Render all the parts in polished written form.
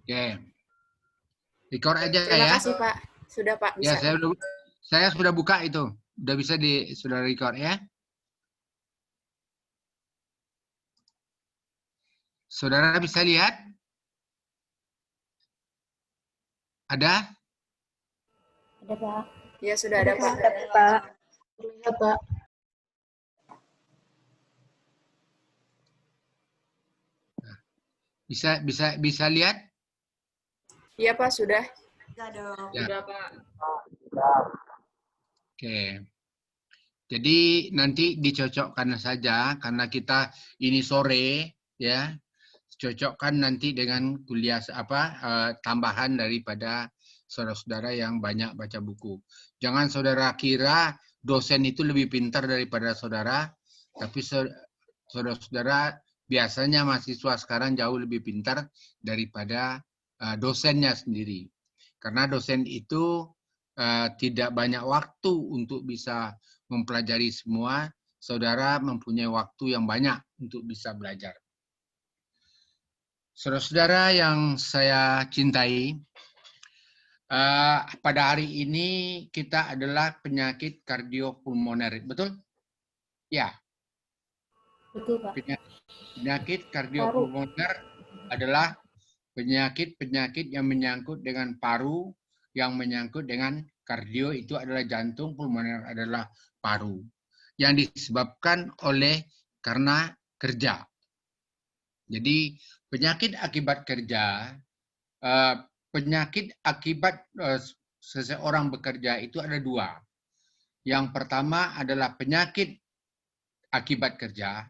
Oke, record aja Terima ya. kasih Pak. Sudah Pak, Ya, bisa. saya sudah buka itu. Sudah record ya. Saudara bisa lihat? Ada? Ada, Pak. Ya, sudah ada Pak. Pak. Terlihat, Pak. Bisa lihat? Iya Pak, sudah. Ya. Sudah Pak. Oke. Jadi nanti dicocokkan saja karena kita ini sore ya. Cocokkan nanti dengan kuliah tambahan daripada saudara-saudara yang banyak baca buku. Jangan saudara kira dosen itu lebih pintar daripada saudara, tapi saudara-saudara biasanya mahasiswa sekarang jauh lebih pintar daripada dosennya sendiri. Karena dosen itu tidak banyak waktu untuk bisa mempelajari semua, saudara mempunyai waktu yang banyak untuk bisa belajar. Saudara-saudara yang saya cintai, pada hari ini kita adalah penyakit kardiopulmoner, betul? Ya. Betul, Pak. Penyakit kardiopulmoner adalah penyakit-penyakit yang menyangkut dengan paru, yang menyangkut dengan kardio itu adalah jantung, pulmoner adalah paru. Yang disebabkan karena kerja. Jadi penyakit akibat kerja, seseorang bekerja itu ada dua. Yang pertama adalah penyakit akibat kerja.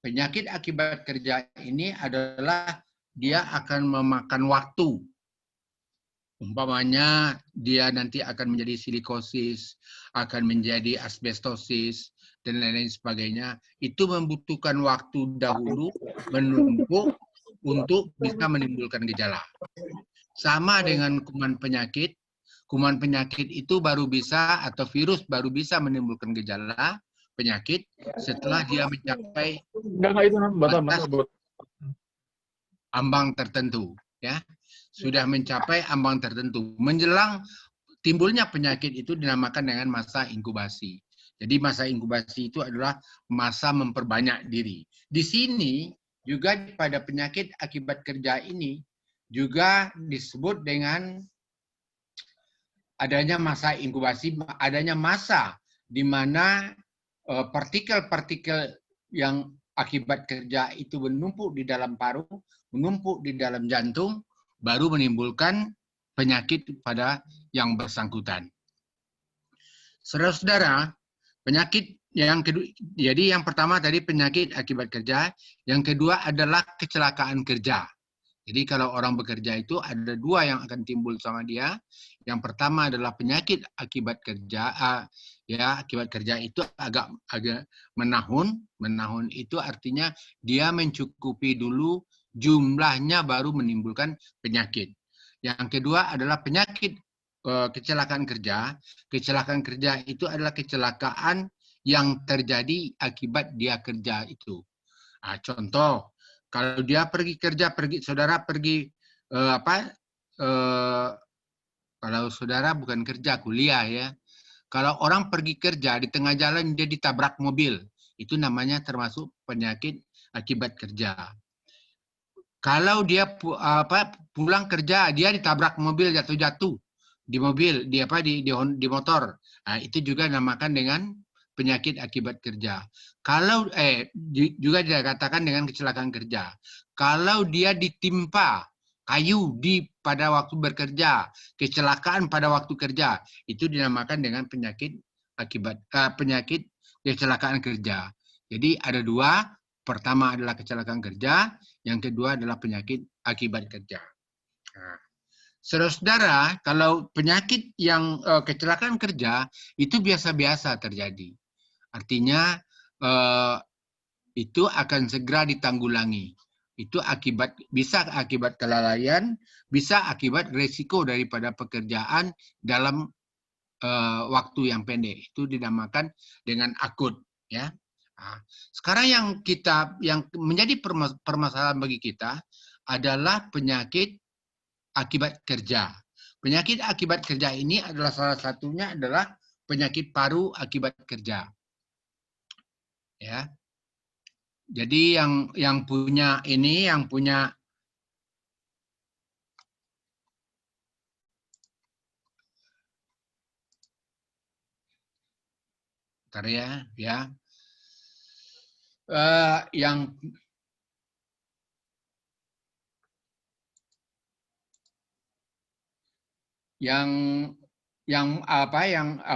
Penyakit akibat kerja ini adalah dia akan memakan waktu. Umpamanya dia nanti akan menjadi silikosis, akan menjadi asbestosis, dan lain-lain sebagainya. Itu membutuhkan waktu dahulu menumpuk untuk bisa menimbulkan gejala. Sama dengan kuman penyakit itu baru bisa atau virus baru bisa menimbulkan gejala penyakit setelah dia mencapai batas ambang tertentu, ya. Sudah mencapai ambang tertentu. Menjelang timbulnya penyakit itu dinamakan dengan masa inkubasi. Jadi masa inkubasi itu adalah masa memperbanyak diri. Di sini juga pada penyakit akibat kerja ini juga disebut dengan adanya masa inkubasi, adanya masa di mana partikel-partikel yang akibat kerja itu menumpuk di dalam paru, menumpuk di dalam jantung, baru menimbulkan penyakit pada yang bersangkutan. Saudara-saudara, penyakit yang kedua, jadi yang pertama tadi penyakit akibat kerja, yang kedua adalah kecelakaan kerja. Jadi kalau orang bekerja itu ada dua yang akan timbul sama dia. Yang pertama adalah penyakit akibat kerja. Akibat kerja itu agak menahun. Menahun itu artinya dia mencukupi dulu jumlahnya baru menimbulkan penyakit. Yang kedua adalah penyakit kecelakaan kerja. Kecelakaan kerja itu adalah kecelakaan yang terjadi akibat dia kerja itu. Contoh. Kalau dia pergi kerja, saudara pergi kalau saudara bukan kerja, kuliah ya. Kalau orang pergi kerja di tengah jalan dia ditabrak mobil, itu namanya termasuk penyakit akibat kerja. Kalau dia pulang kerja, dia ditabrak mobil jatuh-jatuh di mobil, di motor, itu juga namakan dengan penyakit akibat kerja. Kalau juga dikatakan dengan kecelakaan kerja. Kalau dia ditimpa kayu pada waktu bekerja, kecelakaan pada waktu kerja, itu dinamakan dengan penyakit penyakit kecelakaan kerja. Jadi ada dua, pertama adalah kecelakaan kerja, yang kedua adalah penyakit akibat kerja. Saudara-saudara, kalau penyakit yang kecelakaan kerja itu biasa-biasa terjadi. Artinya itu akan segera ditanggulangi. Itu bisa akibat kelalaian, bisa akibat resiko daripada pekerjaan dalam waktu yang pendek. Itu dinamakan dengan akut, ya. Sekarang yang menjadi permasalahan bagi kita adalah penyakit akibat kerja. Penyakit akibat kerja ini adalah salah satunya adalah penyakit paru akibat kerja. Ya. Jadi yang punya ini, yang punya karya, ya, yang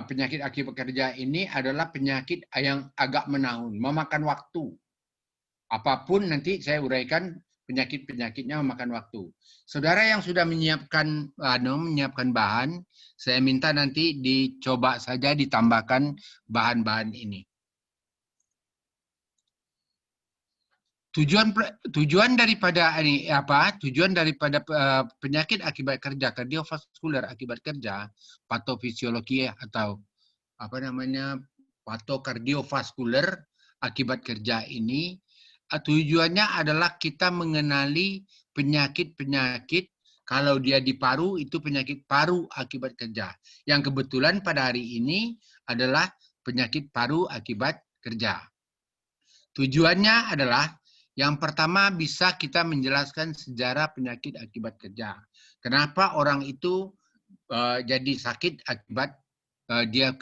penyakit akibat kerja ini adalah penyakit yang agak menaun, memakan waktu. Apapun nanti saya uraikan penyakit-penyakitnya memakan waktu. Saudara yang sudah menyiapkan bahan, saya minta nanti dicoba saja ditambahkan bahan-bahan ini. Tujuan daripada penyakit akibat kerja, kardiovaskular akibat kerja, patofisiologi atau patokardiovaskular akibat kerja ini, tujuannya adalah kita mengenali penyakit-penyakit. Kalau dia di paru, itu penyakit paru akibat kerja. Yang kebetulan pada hari ini adalah penyakit paru akibat kerja. Tujuannya adalah yang pertama bisa kita menjelaskan sejarah penyakit akibat kerja. Kenapa orang itu jadi sakit akibat dia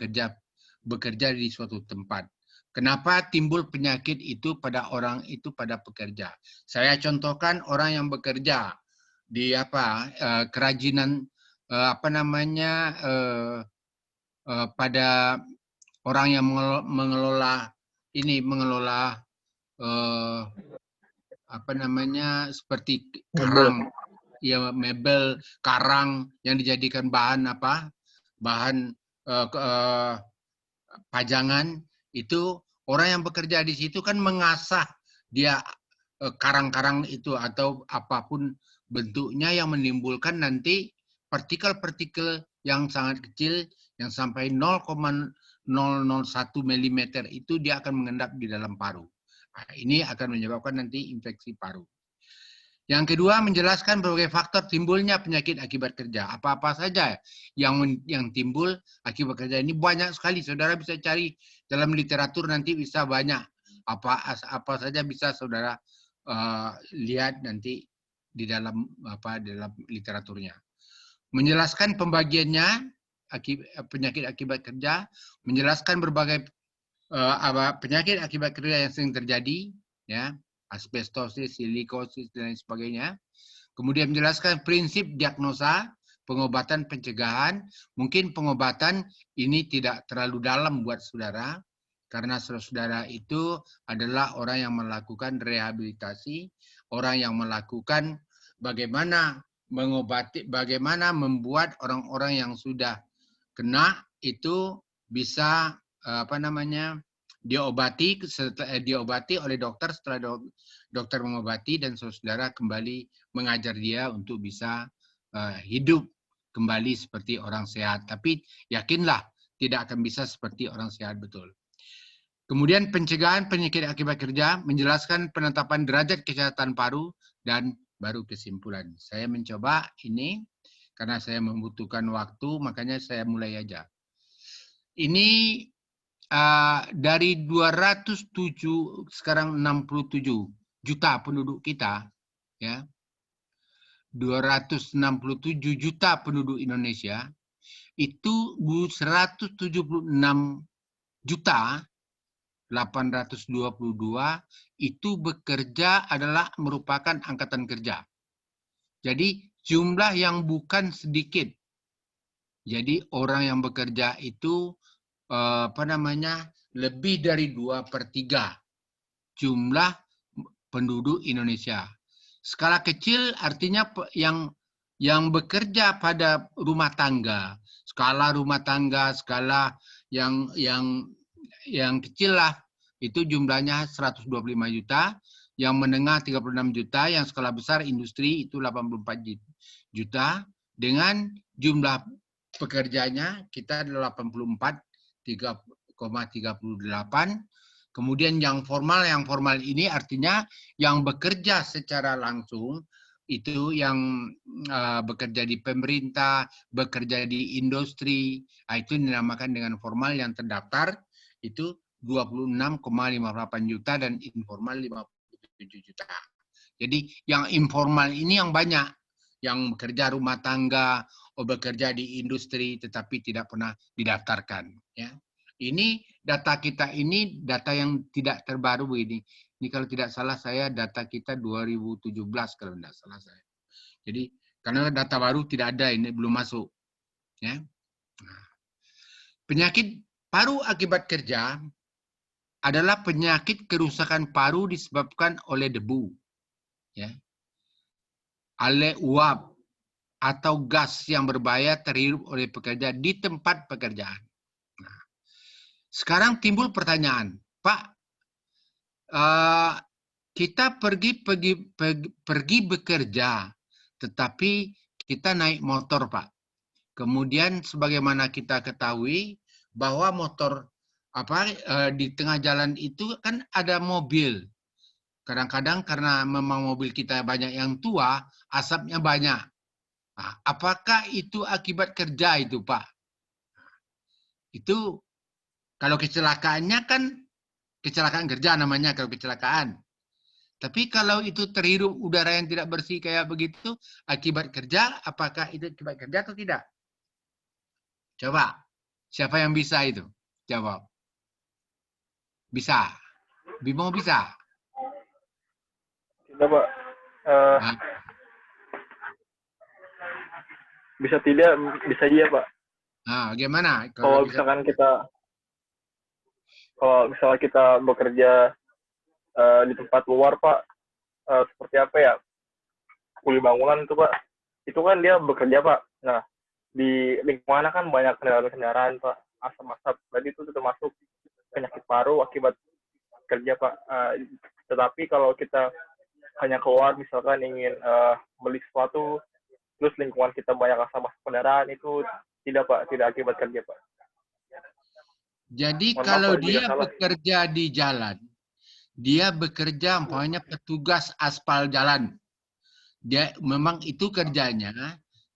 bekerja di suatu tempat. Kenapa timbul penyakit itu pada orang itu pada pekerja. Saya contohkan orang yang bekerja di kerajinan pada orang yang mengelola seperti karang, ya, mebel, karang yang dijadikan bahan pajangan. Itu orang yang bekerja di situ kan mengasah dia karang-karang itu atau apapun bentuknya yang menimbulkan nanti partikel-partikel yang sangat kecil yang sampai 0,001 mm itu dia akan mengendap di dalam paru. Nah, ini akan menyebabkan nanti infeksi paru. Yang kedua, menjelaskan berbagai faktor timbulnya penyakit akibat kerja. Apa-apa saja yang timbul akibat kerja ini banyak sekali. Saudara bisa cari dalam literatur, nanti bisa banyak. Apa saja bisa saudara lihat nanti di dalam literaturnya. Menjelaskan pembagiannya penyakit akibat kerja, menjelaskan berbagai penyakit akibat kerja yang sering terjadi, ya, asbestosis, silikosis, dan lain sebagainya. Kemudian menjelaskan prinsip diagnosa, pengobatan pencegahan. Mungkin pengobatan ini tidak terlalu dalam buat saudara, karena saudara itu adalah orang yang melakukan rehabilitasi, orang yang melakukan bagaimana mengobati, bagaimana membuat orang-orang yang sudah kena itu bisa diobati oleh dokter. Setelah dokter mengobati dan saudara kembali mengajar dia untuk bisa hidup kembali seperti orang sehat. Tapi yakinlah tidak akan bisa seperti orang sehat betul. Kemudian pencegahan penyakit akibat kerja, menjelaskan penetapan derajat kesehatan paru, dan baru kesimpulan. Saya mencoba ini karena saya membutuhkan waktu, makanya saya mulai aja. Ini dari 207 sekarang 67 juta penduduk kita, ya, 267 juta penduduk Indonesia, itu 176 juta 822 itu bekerja adalah merupakan angkatan kerja. Jadi jumlah yang bukan sedikit. Jadi orang yang bekerja itu lebih dari 2/3 jumlah penduduk Indonesia. Skala kecil artinya yang bekerja pada rumah tangga, skala rumah tangga, skala yang kecil lah, itu jumlahnya 125 juta, yang menengah 36 juta, yang skala besar industri itu 84 juta, dengan jumlah pekerjanya kita 84,38. Kemudian yang formal ini artinya yang bekerja secara langsung itu yang bekerja di pemerintah, bekerja di industri, itu dinamakan dengan formal yang terdaftar itu 26,58 juta dan informal 57 juta. Jadi yang informal ini yang banyak, yang bekerja rumah tangga, bekerja di industri tetapi tidak pernah didaftarkan. Ya. Ini data kita ini data yang tidak terbaru begini. Ini kalau tidak salah saya data kita 2017 kalau tidak salah saya. Jadi karena data baru tidak ada, ini belum masuk. Ya. Nah, penyakit paru akibat kerja adalah penyakit kerusakan paru disebabkan oleh debu, ya, oleh uap atau gas yang berbahaya terhirup oleh pekerja di tempat pekerjaan. Nah, sekarang timbul pertanyaan, Pak, kita pergi bekerja, tetapi kita naik motor, Pak. Kemudian sebagaimana kita ketahui bahwa motor di tengah jalan itu kan ada mobil. Kadang-kadang karena memang mobil kita banyak yang tua, asapnya banyak. Nah, apakah itu akibat kerja itu, Pak? Itu kalau kecelakaannya kan kecelakaan kerja namanya kalau kecelakaan. Tapi kalau itu terhirup udara yang tidak bersih kayak begitu, akibat kerja, apakah itu akibat kerja atau tidak? Coba, siapa yang bisa itu? Jawab. Bisa. Bimo bisa. Tidak, Pak. Nah, Bisa tidak, bisa iya, Pak. Gimana? Kalau misalkan misalnya kita bekerja di tempat luar, Pak, seperti apa ya? Kuli bangunan itu, Pak. Itu kan dia bekerja, Pak. Nah, di lingkungan kan banyak kendaraan-kendaraan, Pak. Asap-asap. Tadi itu termasuk penyakit paru akibat kerja, Pak. Tetapi kalau kita hanya keluar, misalkan ingin beli sesuatu, terus lingkungan kita banyak asap-asap kendaraan, itu tidak, Pak. Tidak akibat kerja, Pak. Jadi Mohon maaf, kalau Pak, jika dia salah. bekerja di jalan, dia bekerja umpamanya petugas aspal jalan. Dia memang itu kerjanya.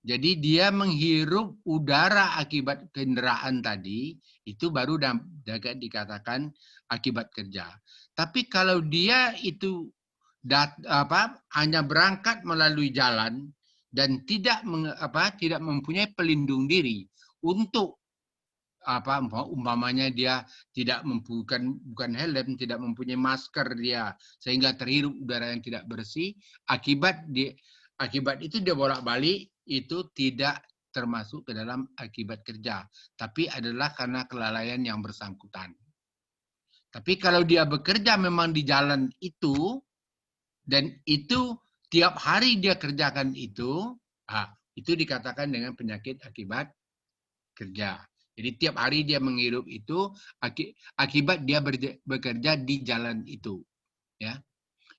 Jadi dia menghirup udara akibat kendaraan tadi, itu baru dapat dikatakan akibat kerja. Tapi kalau dia itu hanya berangkat melalui jalan dan tidak mempunyai pelindung diri untuk umpamanya dia tidak bukan helm, tidak mempunyai masker dia sehingga terhirup udara yang tidak bersih, akibat itu dia bolak-balik, itu tidak termasuk ke dalam akibat kerja, tapi adalah karena kelalaian yang bersangkutan. Tapi kalau dia bekerja memang di jalan itu dan itu tiap hari dia kerjakan itu dikatakan dengan penyakit akibat kerja. Jadi tiap hari dia menghirup itu akibat dia bekerja di jalan itu. Ya.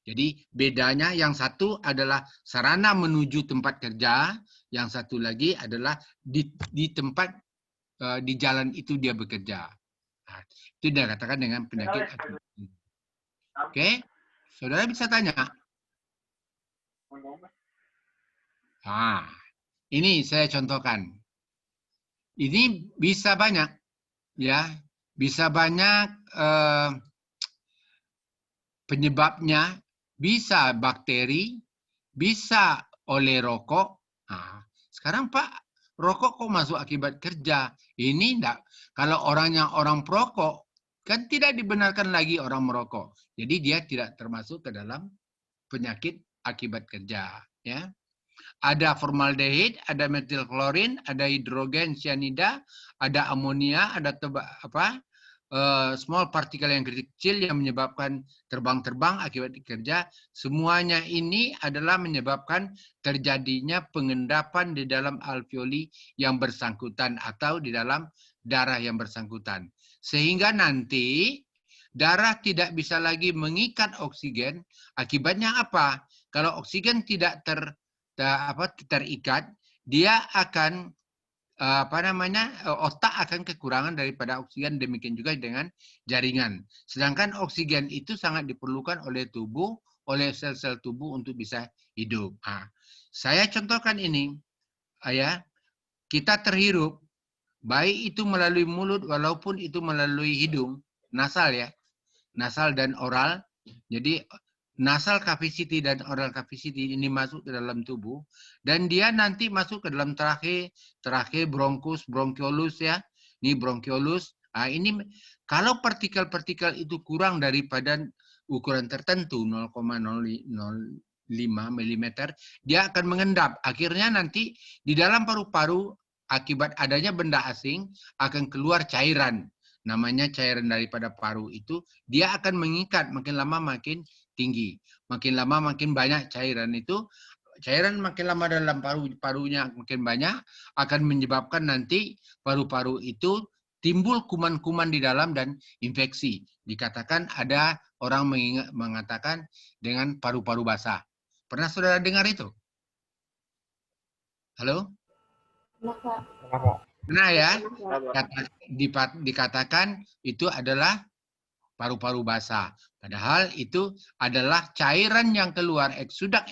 Jadi bedanya yang satu adalah sarana menuju tempat kerja, yang satu lagi adalah di tempat di jalan itu dia bekerja. Nah, itu dia katakan dengan penyakit akibat. Oke, saudara bisa tanya. Ini saya contohkan. Ini bisa banyak, ya, bisa banyak penyebabnya, bisa bakteri, bisa oleh rokok. Nah, sekarang Pak, rokok kok masuk akibat kerja? Ini enggak. Kalau orang perokok, kan tidak dibenarkan lagi orang merokok. Jadi dia tidak termasuk ke dalam penyakit akibat kerja, ya. Ada formaldehid, ada metil klorin, ada hidrogen cyanida, ada amonia, ada small particle yang kecil yang menyebabkan terbang-terbang akibat kerja. Semuanya ini adalah menyebabkan terjadinya pengendapan di dalam alveoli yang bersangkutan atau di dalam darah yang bersangkutan. Sehingga nanti darah tidak bisa lagi mengikat oksigen. Akibatnya apa? Kalau oksigen tidak terikat, dia akan otak akan kekurangan daripada oksigen, demikian juga dengan jaringan. Sedangkan oksigen itu sangat diperlukan oleh tubuh oleh sel-sel tubuh untuk bisa hidup. Saya contohkan ini, ya, kita terhirup, baik itu melalui mulut walaupun itu melalui hidung, nasal ya, nasal dan oral. Jadi nasal cavity dan oral cavity ini masuk ke dalam tubuh dan dia nanti masuk ke dalam trake, bronkus, bronchiolus ya. Ini bronchiolus. Ini kalau partikel-partikel itu kurang daripada ukuran tertentu 0,005 mm, dia akan mengendap. Akhirnya nanti di dalam paru-paru akibat adanya benda asing akan keluar cairan. Namanya cairan daripada paru itu, dia akan mengikat makin lama makin tinggi. Makin lama makin banyak cairan itu. Cairan makin lama dalam parunya makin banyak akan menyebabkan nanti paru-paru itu timbul kuman-kuman di dalam dan infeksi. Dikatakan ada orang mengatakan dengan paru-paru basah. Pernah saudara dengar itu? Halo? Kenapa? Pernah ya? Kenapa? Dikatakan itu adalah paru-paru basah. Padahal itu adalah cairan yang keluar, eksudak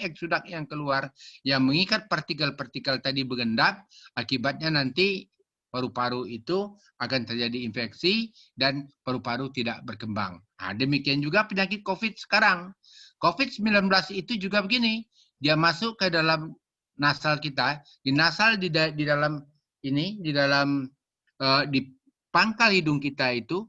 yang keluar, yang mengikat partikel-partikel tadi bergendap, akibatnya nanti paru-paru itu akan terjadi infeksi dan paru-paru tidak berkembang. Demikian juga penyakit COVID sekarang. COVID-19 itu juga begini, dia masuk ke dalam nasal kita, di nasal di dalam ini, di dalam di pangkal hidung kita itu,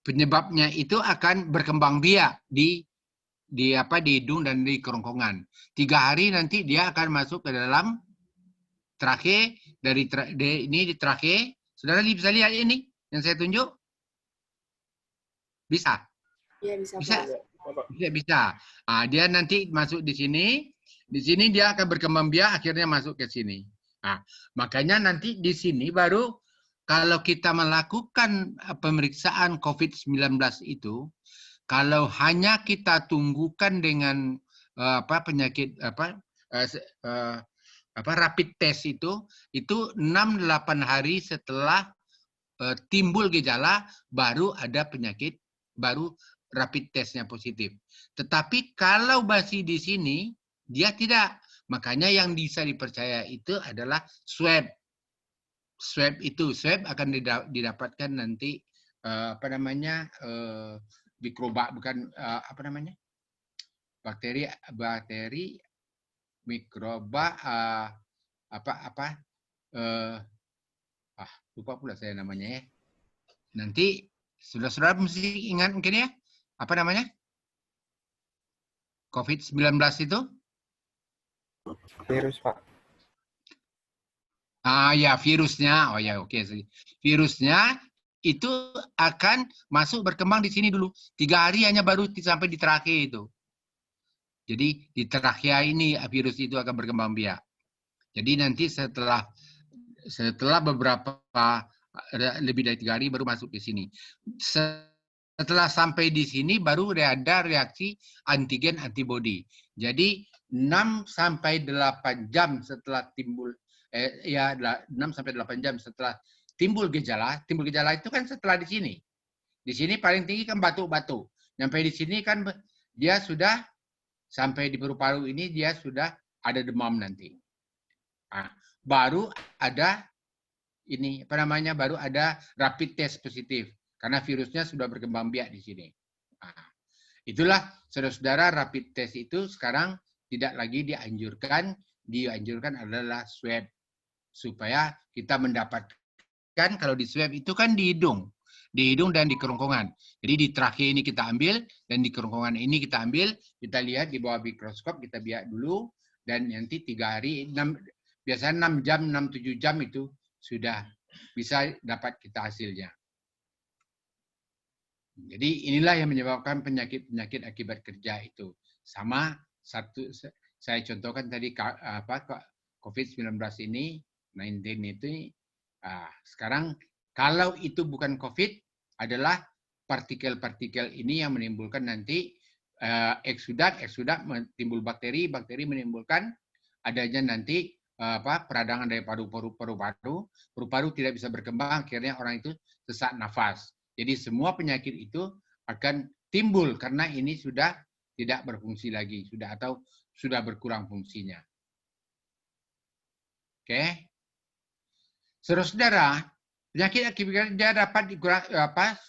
penyebabnya itu akan berkembang biak di hidung dan di kerongkongan. 3 hari nanti dia akan masuk ke dalam trake, ini di trake. Saudara bisa lihat ini yang saya tunjuk? Bisa? Iya, bisa, Bisa? Pak. Bisa. Dia nanti masuk di sini. Di sini dia akan berkembang biak, akhirnya masuk ke sini. Makanya nanti di sini baru kalau kita melakukan pemeriksaan COVID-19 itu, kalau hanya kita tunggukan dengan penyakit rapid test itu 6-8 hari setelah timbul gejala baru ada penyakit, baru rapid testnya positif. Tetapi kalau masih di sini dia tidak. Makanya yang bisa dipercaya itu adalah swab. Swab akan didapatkan nanti mikroba, bukan bakteri mikroba lupa pula saya namanya ya. Nanti saudara-saudara mesti ingat mungkin ya, apa namanya? COVID-19 itu? Virus, Pak. Ya, virusnya. Oh ya, oke. Virusnya itu akan masuk berkembang di sini dulu. 3 hari hanya baru sampai di trachea itu. Jadi di trachea ini virus itu akan berkembang biak. Jadi nanti setelah beberapa lebih dari 3 hari baru masuk ke sini. Setelah sampai di sini baru ada reaksi antigen antibodi. Jadi 6 sampai 8 jam setelah timbul 6 sampai 8 jam setelah timbul gejala itu kan setelah di sini. Di sini paling tinggi kan batuk-batuk. Sampai di sini kan dia sudah sampai di paru-paru ini dia sudah ada demam nanti. Baru ada ini baru ada rapid test positif karena virusnya sudah berkembang biak di sini. Itulah saudara-saudara, rapid test itu sekarang tidak lagi dianjurkan adalah swab supaya kita mendapatkan, kalau di swab itu kan di hidung dan di kerongkongan. Jadi di trachea ini kita ambil dan di kerongkongan ini kita ambil, kita lihat di bawah mikroskop, kita biak dulu dan nanti 3 hari, biasanya 6 jam, 6-7 jam itu sudah bisa dapat kita hasilnya. Jadi inilah yang menyebabkan penyakit-penyakit akibat kerja itu. Sama satu saya contohkan tadi COVID-19 ini, 19 itu sekarang kalau itu bukan COVID adalah partikel-partikel ini yang menimbulkan nanti eksudat timbul bakteri menimbulkan adanya nanti peradangan dari paru-paru tidak bisa berkembang, akhirnya orang itu sesak nafas. Jadi semua penyakit itu akan timbul karena ini sudah tidak berfungsi lagi, sudah berkurang fungsinya. Oke. Saudara-saudara, penyakit akibat kerja dapat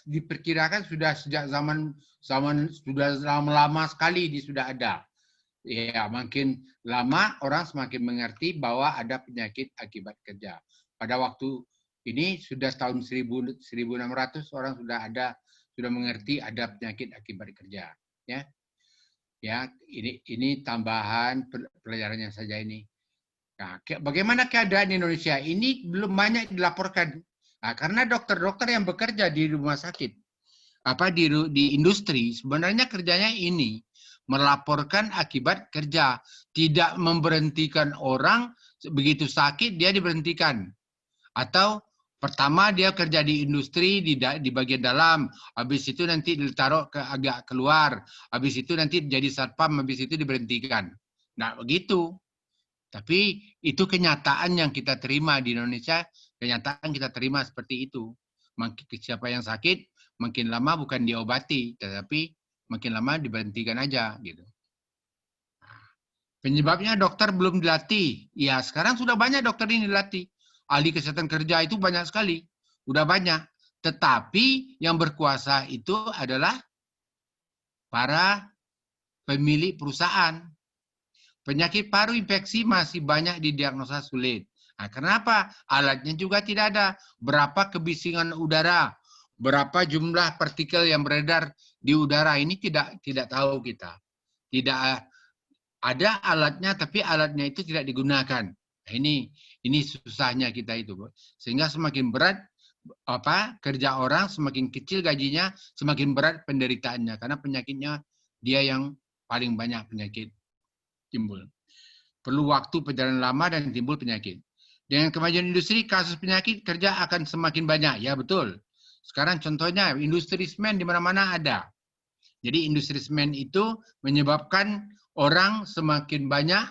diperkirakan sudah sejak zaman sudah lama sekali sudah ada. Ya, makin lama orang semakin mengerti bahwa ada penyakit akibat kerja. Pada waktu ini sudah tahun 1600 orang sudah mengerti ada penyakit akibat kerja. Ya, ya ini tambahan pelajarannya saja ini. Nah, bagaimana keadaan di Indonesia? Ini belum banyak dilaporkan. Nah, karena dokter-dokter yang bekerja di rumah sakit, di industri, sebenarnya kerjanya ini melaporkan akibat kerja, tidak memberhentikan orang begitu sakit dia diberhentikan. Atau pertama dia kerja di industri di bagian dalam, habis itu nanti ditaruh agak keluar, habis itu nanti jadi satpam, habis itu diberhentikan. Nah, begitu. Tapi itu kenyataan yang kita terima di Indonesia, kenyataan kita terima seperti itu. Siapa yang sakit, makin lama bukan diobati, tetapi makin lama diberhentikan aja gitu. Penyebabnya dokter belum dilatih. Ya, sekarang sudah banyak dokter ini dilatih. Ahli kesehatan kerja itu banyak sekali. Udah banyak. Tetapi yang berkuasa itu adalah para pemilik perusahaan. Penyakit paru infeksi masih banyak didiagnosa sulit. Nah, kenapa? Alatnya juga tidak ada. Berapa kebisingan udara, berapa jumlah partikel yang beredar di udara ini tidak tahu kita. Tidak ada alatnya, tapi alatnya itu tidak digunakan. Nah, ini susahnya kita itu, sehingga semakin berat kerja orang, semakin kecil gajinya, semakin berat penderitaannya karena penyakitnya dia yang paling banyak penyakit timbul. Perlu waktu perjalanan lama dan timbul penyakit. Dengan kemajuan industri, kasus penyakit kerja akan semakin banyak. Ya, betul. Sekarang contohnya industri semen di mana-mana ada. Jadi industri semen itu menyebabkan orang semakin banyak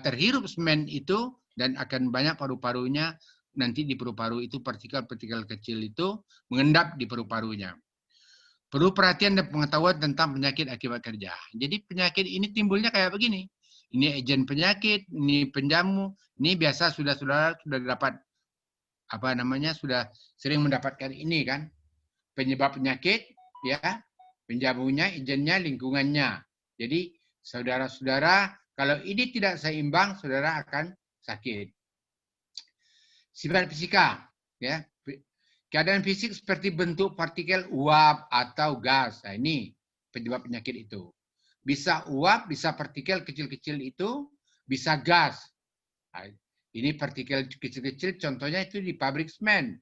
terhirup semen itu dan akan banyak paru-parunya, nanti di paru-paru itu partikel-partikel kecil itu mengendap di paru-parunya. Perlu perhatian dan pengetahuan tentang penyakit akibat kerja. Jadi penyakit ini timbulnya kayak begini. Ini agen penyakit, ini penjamu, ini biasa sudah dapat sudah sering mendapatkan ini kan. Penyebab penyakit ya, penjamunya, agennya, lingkungannya. Jadi saudara-saudara, kalau ini tidak seimbang, saudara akan sakit. Sifat fisika ya. Keadaan fisik seperti bentuk partikel uap atau gas. Nah, ini penyebab penyakit itu. Bisa uap, bisa partikel kecil-kecil itu, bisa gas. Nah, ini partikel kecil-kecil contohnya itu di pabrik semen.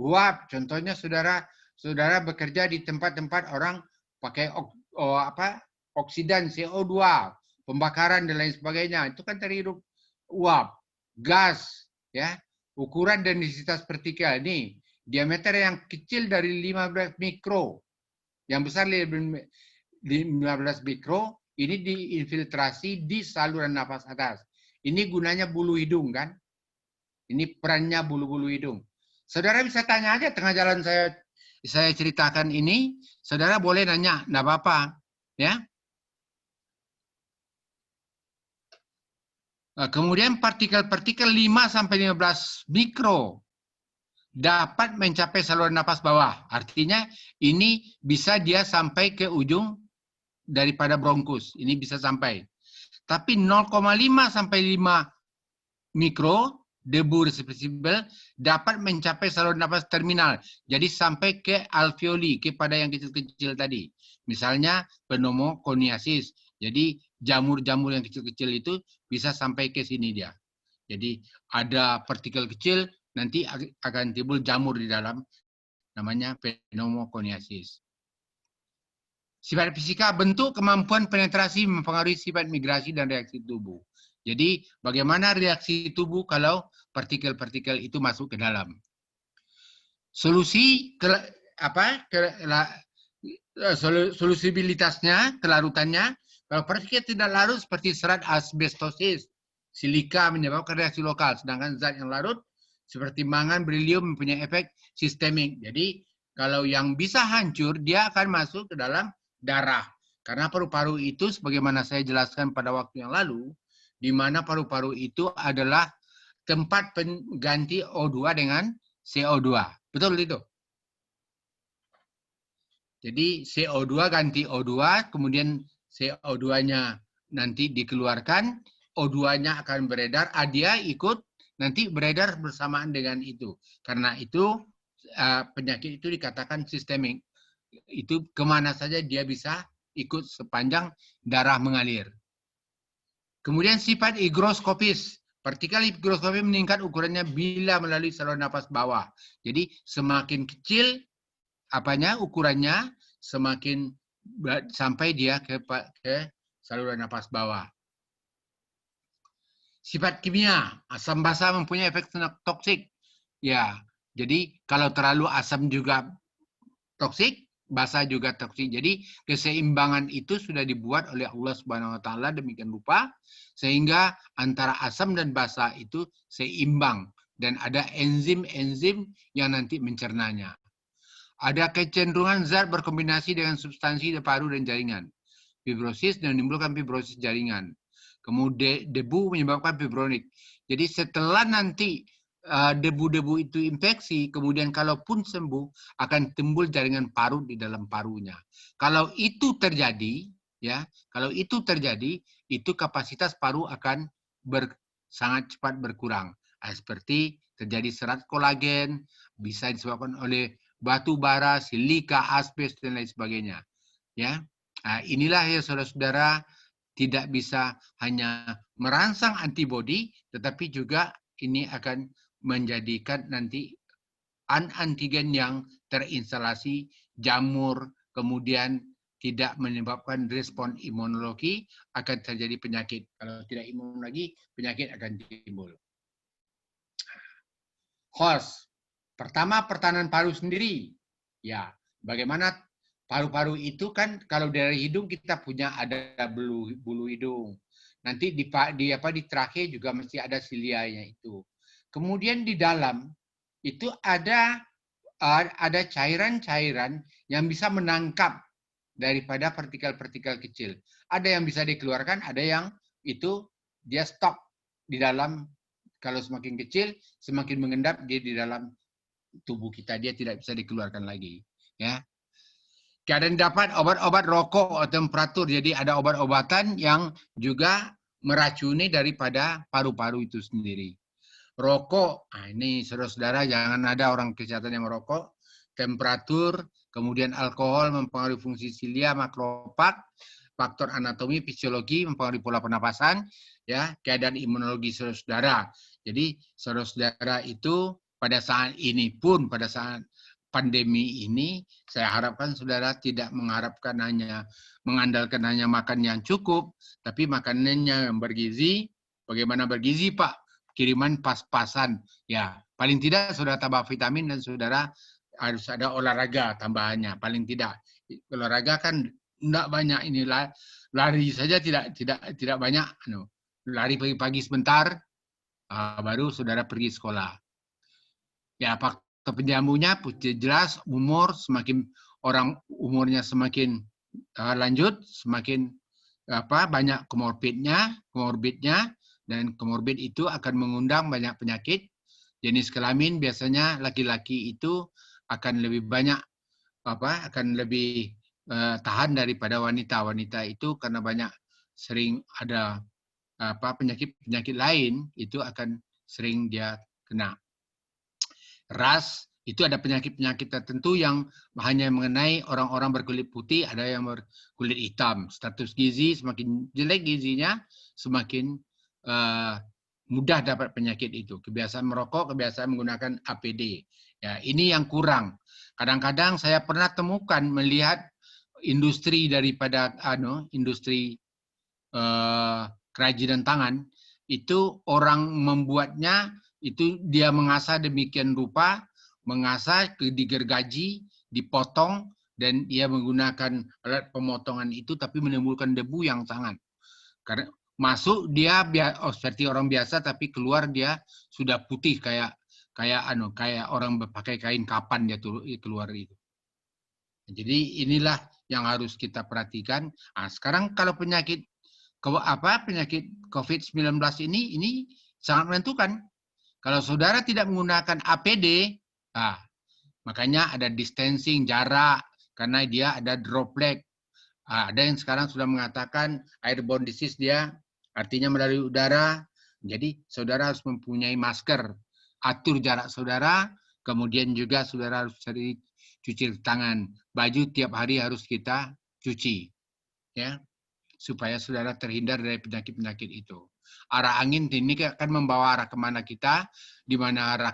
Uap contohnya saudara bekerja di tempat-tempat orang pakai oksidan CO2, pembakaran dan lain sebagainya. Itu kan terhirup uap, gas ya. Ukuran dan densitas partikel ini diameter yang kecil dari 15 mikro, yang besar 15 mikro, ini diinfiltrasi di saluran nafas atas. Ini gunanya bulu hidung kan? Ini perannya bulu-bulu hidung. Saudara bisa tanya aja tengah jalan saya ceritakan ini, saudara boleh nanya, enggak apa-apa, ya. Kemudian partikel-partikel 5 sampai 15 mikro dapat mencapai saluran napas bawah. Artinya ini bisa dia sampai ke ujung daripada bronkus. Ini bisa sampai. Tapi 0,5 sampai 5 mikro debu respirable dapat mencapai saluran napas terminal. Jadi sampai ke alveoli, kepada yang kecil-kecil tadi. Misalnya pneumokoniasis. Jadi jamur-jamur yang kecil-kecil itu bisa sampai ke sini dia. Jadi ada partikel kecil, nanti akan timbul jamur di dalam, namanya pneumokoniasis. Sifat fisika, bentuk, kemampuan penetrasi mempengaruhi sifat migrasi dan reaksi tubuh. Jadi bagaimana reaksi tubuh kalau partikel-partikel itu masuk ke dalam. Solusibilitasnya, kelarutannya, kalau partikel tidak larut seperti serat asbestosis, silika menyebabkan reaksi lokal, sedangkan zat yang larut seperti mangan, berilium mempunyai efek sistemik. Jadi kalau yang bisa hancur, dia akan masuk ke dalam darah. Karena paru-paru itu, sebagaimana saya jelaskan pada waktu yang lalu, di mana paru-paru itu adalah tempat pengganti O2 dengan CO2. Betul itu? Jadi CO2 ganti O2, kemudian CO2-nya nanti dikeluarkan, O2-nya akan beredar, dia ikut nanti beredar bersamaan dengan itu. Karena itu penyakit itu dikatakan sistemik. Itu kemana saja dia bisa ikut sepanjang darah mengalir. Kemudian sifat higroskopis. Partikel higroskopis meningkat ukurannya bila melalui saluran napas bawah. Jadi semakin kecil ukurannya, semakin sampai dia ke saluran napas bawah. Sifat kimia, asam basa mempunyai efek toksik. Ya, jadi kalau terlalu asam juga toksik, basa juga toksik. Jadi keseimbangan itu sudah dibuat oleh Allah Subhanahu wa taala demikian rupa sehingga antara asam dan basa itu seimbang dan ada enzim-enzim yang nanti mencernanya. Ada kecenderungan zat berkombinasi dengan substansi di paru dan jaringan. Fibrosis dan menimbulkan fibrosis jaringan. Kemudian debu menyebabkan fibronik. Jadi setelah nanti debu-debu itu infeksi, kemudian kalaupun sembuh akan timbul jaringan parut di dalam parunya. Kalau itu terjadi, ya, kalau itu terjadi, itu kapasitas paru akan sangat cepat berkurang. Seperti terjadi serat kolagen, bisa disebabkan oleh batu bara, silika, asbes dan lain sebagainya. Ya, inilah ya saudara-saudara, tidak bisa hanya merangsang antibodi, tetapi juga ini akan menjadikan nanti antigen yang terinstalasi jamur, kemudian tidak menyebabkan respon imunologi, akan terjadi penyakit. Kalau tidak imunologi, penyakit akan timbul. Host. Pertama, pertahanan paru sendiri. Ya, bagaimana paru-paru itu kan kalau dari hidung kita punya ada bulu hidung. Nanti di trachea juga mesti ada silianya itu. Kemudian di dalam itu ada cairan-cairan yang bisa menangkap daripada partikel-partikel kecil. Ada yang bisa dikeluarkan, ada yang itu dia stop di dalam. Kalau semakin kecil, semakin mengendap dia di dalam tubuh kita, dia tidak bisa dikeluarkan lagi. Ya. Keadaan dapat obat-obat rokok atau temperatur. Jadi ada obat-obatan yang juga meracuni daripada paru-paru itu sendiri. Rokok, ini saudara-saudara jangan ada orang kesehatan yang merokok. Temperatur, kemudian alkohol mempengaruhi fungsi silia, makrofag, faktor anatomi, fisiologi mempengaruhi pola pernapasan, ya, keadaan imunologi saudara-saudara. Jadi saudara-saudara itu pada saat ini pun, pada saat pandemi ini, saya harapkan saudara tidak mengandalkan hanya makan yang cukup, tapi makanannya yang bergizi. Bagaimana bergizi, Pak? Kiriman pas-pasan. Ya, paling tidak saudara tambah vitamin dan saudara harus ada olahraga tambahannya. Paling tidak. Olahraga kan enggak banyak, inilah lari saja tidak banyak. Lari pagi-pagi sebentar, baru saudara pergi sekolah. Ya, faktor penjamunya jelas umur, semakin orang umurnya semakin lanjut, semakin banyak komorbidnya, dan komorbid itu akan mengundang banyak penyakit. Jenis kelamin biasanya laki-laki itu akan lebih banyak akan lebih tahan daripada wanita. Wanita itu karena banyak sering ada penyakit lain itu akan sering dia kena. Ras itu ada penyakit-penyakit tertentu yang hanya mengenai orang-orang berkulit putih, ada yang berkulit hitam. Status gizi semakin jelek gizinya, semakin mudah dapat penyakit itu. Kebiasaan merokok, kebiasaan menggunakan APD. Ya, ini yang kurang. Kadang-kadang saya pernah temukan melihat industri daripada industri kerajinan tangan itu orang membuatnya itu dia mengasah demikian rupa, mengasah digergaji, dipotong dan dia menggunakan alat pemotongan itu tapi menimbulkan debu yang sangat. Karena Masuk dia seperti orang biasa, tapi keluar dia sudah putih kayak orang pakai kain kapan dia keluar itu. Jadi inilah yang harus kita perhatikan. Nah, sekarang kalau penyakit COVID-19 ini sangat menentukan. Kalau saudara tidak menggunakan APD, makanya ada distancing, jarak, karena dia ada droplet. Ada yang sekarang sudah mengatakan airborne disease dia, artinya melalui udara. Jadi saudara harus mempunyai masker. Atur jarak saudara, kemudian juga saudara harus cuci tangan. Baju tiap hari harus kita cuci. Ya, supaya saudara terhindar dari penyakit-penyakit itu. Arah angin ini akan membawa arah kemana kita, di mana arah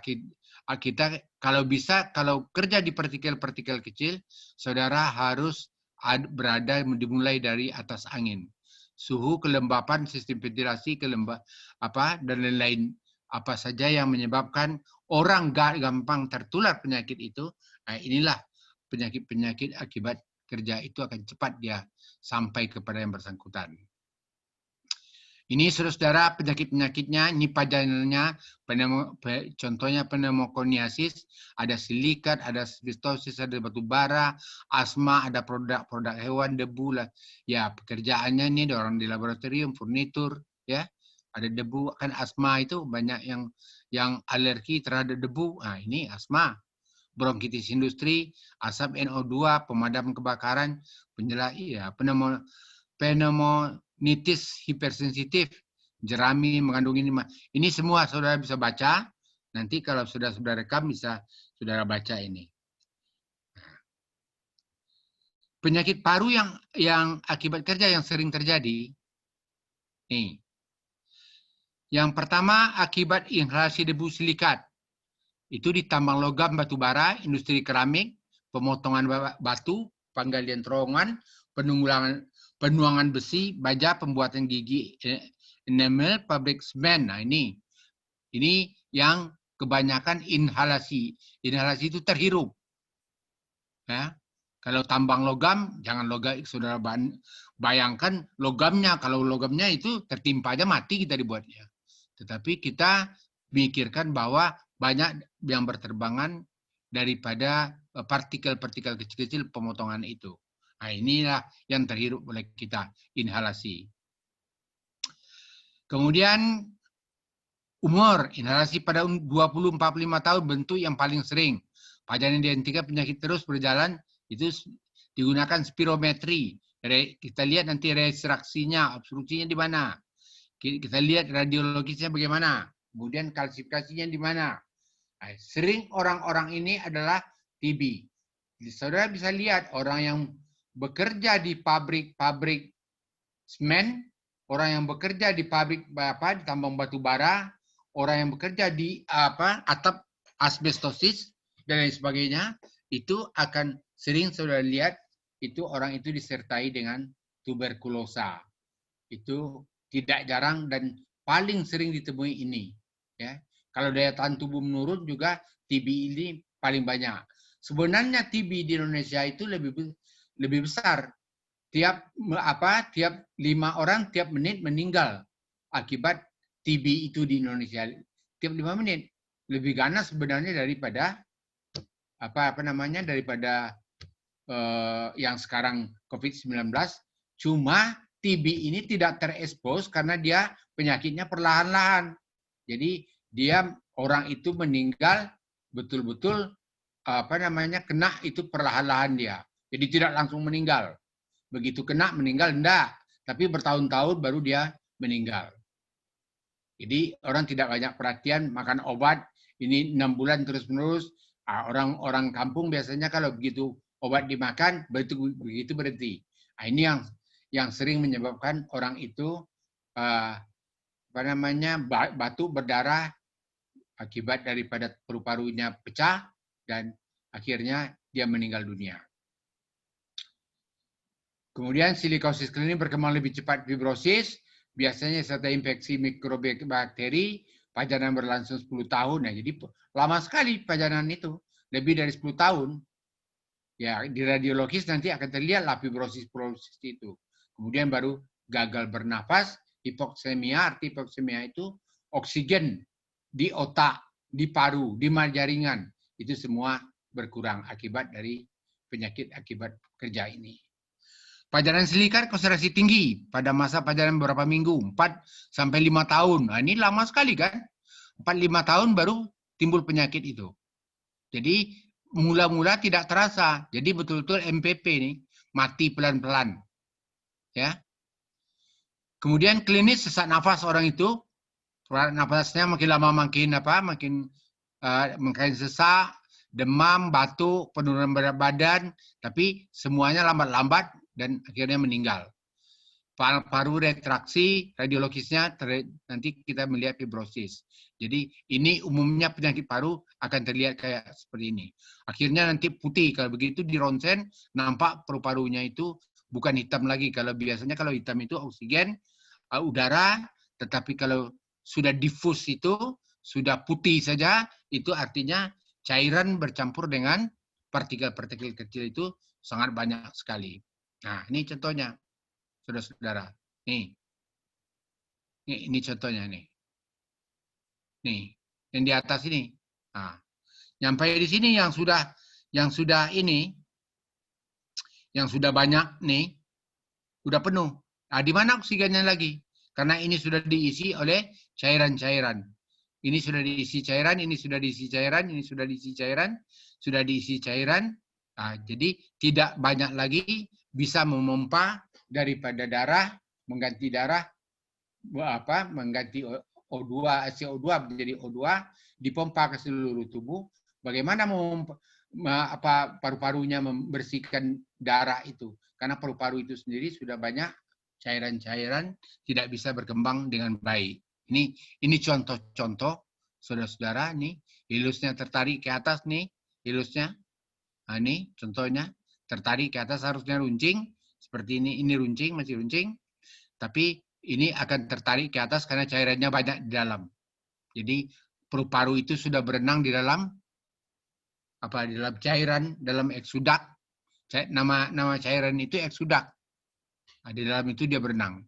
kita, kalau bisa, kalau kerja di partikel-partikel kecil, saudara harus berada dimulai dari atas angin. Suhu, kelembapan, sistem ventilasi, dan lain-lain apa saja yang menyebabkan orang gampang tertular penyakit itu, inilah penyakit-penyakit akibat kerja itu akan cepat dia sampai kepada yang bersangkutan. Ini saudara-saudara penyakit-penyakitnya, ini pajanannya, contohnya pneumokoniasis, ada silikat, ada asbestosis, ada batu bara, asma, ada produk-produk hewan, debu lah. Ya, pekerjaannya ini ada orang di laboratorium, furnitur, ya. Ada debu, kan asma itu banyak yang alergi terhadap debu. Nah, ini asma. Bronkitis industri, asap NO2, pemadam kebakaran, pneumonitis hipersensitif, jerami mengandung ini semua saudara bisa baca. Nanti kalau sudah rekam bisa saudara baca ini. Penyakit paru yang akibat kerja yang sering terjadi. Nih. Yang pertama akibat inhalasi debu silikat. Itu di tambang logam batu bara, industri keramik, pemotongan batu, penggalian terowongan, penuangan besi, baja, pembuatan gigi, enamel, pabrik semen. Nah ini yang kebanyakan inhalasi. Inhalasi itu terhirup. Ya. Kalau tambang logam, jangan saudara bayangkan logamnya. Kalau logamnya itu tertimpa aja mati kita dibuatnya. Tetapi kita mikirkan bahwa banyak yang berterbangan daripada partikel-partikel kecil-kecil pemotongan itu. Nah, inilah yang terhirup oleh kita, inhalasi. Kemudian umur, inhalasi pada 20-45 tahun bentuk yang paling sering. Pajanan dihentikan penyakit terus berjalan, itu digunakan spirometri. Kita lihat nanti restriksinya, obstruksinya di mana. Kita lihat radiologisnya bagaimana. Kemudian kalsifikasinya di mana. Nah, sering orang-orang ini adalah TB. Jadi, saudara bisa lihat orang yang bekerja di pabrik semen, orang yang bekerja di pabrik di tambang batu bara, orang yang bekerja di atap asbestosis dan lain sebagainya, itu akan sering saudara lihat itu orang itu disertai dengan tuberkulosa. Itu tidak jarang dan paling sering ditemui ini. Ya. Kalau daya tahan tubuh menurun juga TB ini paling banyak. Sebenarnya TB di Indonesia itu lebih besar. Tiap 5 orang tiap menit meninggal akibat TB itu di Indonesia. Tiap 5 menit lebih ganas sebenarnya daripada daripada yang sekarang COVID-19. Cuma TB ini tidak terekspos karena dia penyakitnya perlahan-lahan. Jadi orang itu meninggal betul-betul kena itu perlahan-lahan dia. Jadi tidak langsung meninggal. Begitu kena meninggal enggak, tapi bertahun-tahun baru dia meninggal. Jadi orang tidak banyak perhatian makan obat ini 6 bulan terus-menerus. Orang kampung biasanya kalau begitu obat dimakan begitu berhenti. Nah, ini yang sering menyebabkan orang itu batuk berdarah akibat daripada paru-parunya pecah dan akhirnya dia meninggal dunia. Kemudian silikosis klinis berkembang lebih cepat fibrosis, biasanya serta infeksi mikrobakteri, pajanan berlangsung 10 tahun. Nah, jadi lama sekali pajanan itu, lebih dari 10 tahun. Ya, di radiologis nanti akan terlihat lah fibrosis itu. Kemudian baru gagal bernafas, Hipoksemia, arti hipoksemia itu oksigen di otak, di paru, di jaringan. Itu semua berkurang akibat dari penyakit akibat kerja ini. Pajanan silikat konsentrasi tinggi pada masa pajanan beberapa minggu, 4-5 tahun. Nah, ini lama sekali kan? 4-5 tahun baru timbul penyakit itu. Jadi mula-mula tidak terasa. Jadi betul-betul MPP nih mati pelan-pelan. Ya. Kemudian klinis sesak nafas orang itu, nafasnya makin lama makin sesak, demam, batuk, penurunan berat badan, tapi semuanya lambat-lambat dan akhirnya meninggal. Paru retraksi, radiologisnya nanti kita melihat fibrosis. Jadi ini umumnya penyakit paru akan terlihat kayak seperti ini. Akhirnya nanti putih, kalau begitu di ronsen nampak paru-parunya itu bukan hitam lagi. Kalau biasanya kalau hitam itu oksigen, udara, tetapi kalau sudah diffuse itu, sudah putih saja, itu artinya cairan bercampur dengan partikel-partikel kecil itu sangat banyak sekali. Nah, ini contohnya, saudara-saudara. Nih, ini contohnya nih. Nih, yang di atas ini. Nah, sampai di sini yang sudah ini, yang sudah banyak nih, sudah penuh. Nah, di mana oksigennya lagi? Karena ini sudah diisi oleh cairan-cairan. Ini sudah diisi cairan, ini sudah diisi cairan, ini sudah diisi cairan, sudah diisi cairan. Nah, jadi tidak banyak lagi bisa memompa daripada darah, mengganti darah, mengganti O2, CO2 menjadi O2, dipompa ke seluruh tubuh. Bagaimana paru-parunya membersihkan darah itu? Karena paru-paru itu sendiri sudah banyak cairan-cairan, tidak bisa berkembang dengan baik. Ini contoh-contoh, saudara-saudara, nih hilusnya tertarik ke atas nih, hilusnya. Nah, ini contohnya tertarik ke atas harusnya runcing seperti ini runcing, masih runcing, tapi ini akan tertarik ke atas karena cairannya banyak di dalam. Jadi paru-paru itu sudah berenang di dalam di dalam cairan, dalam eksudak. Nama cairan itu eksudak. Nah, di dalam itu dia berenang.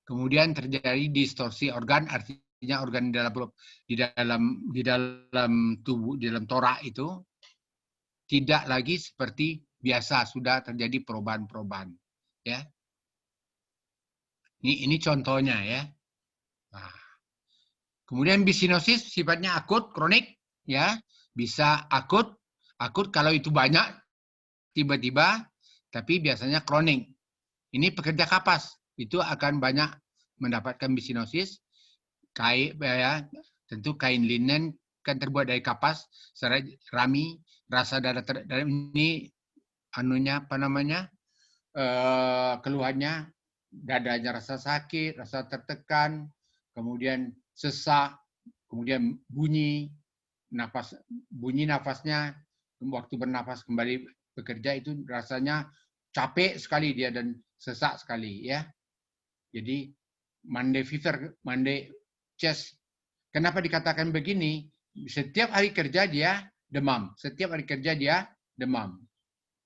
Kemudian terjadi distorsi organ, artinya organ di dalam tubuh, di dalam torak itu tidak lagi seperti biasa, sudah terjadi perubahan-perubahan. Ya. Ini contohnya ya. Nah. Kemudian bisinosis sifatnya akut, kronik, ya, bisa akut kalau itu banyak tiba-tiba, tapi biasanya kronik. Ini pekerja kapas itu akan banyak mendapatkan bisinosis. Tentu kain linen kan terbuat dari kapas, rami, rasa darah ini keluhannya, dadanya rasa sakit, rasa tertekan, kemudian sesak, kemudian bunyi nafasnya, waktu bernafas kembali bekerja itu rasanya capek sekali dia dan sesak sekali ya. Jadi Monday fever, Monday chest. Kenapa dikatakan begini? Setiap hari kerja dia demam, setiap hari kerja dia demam.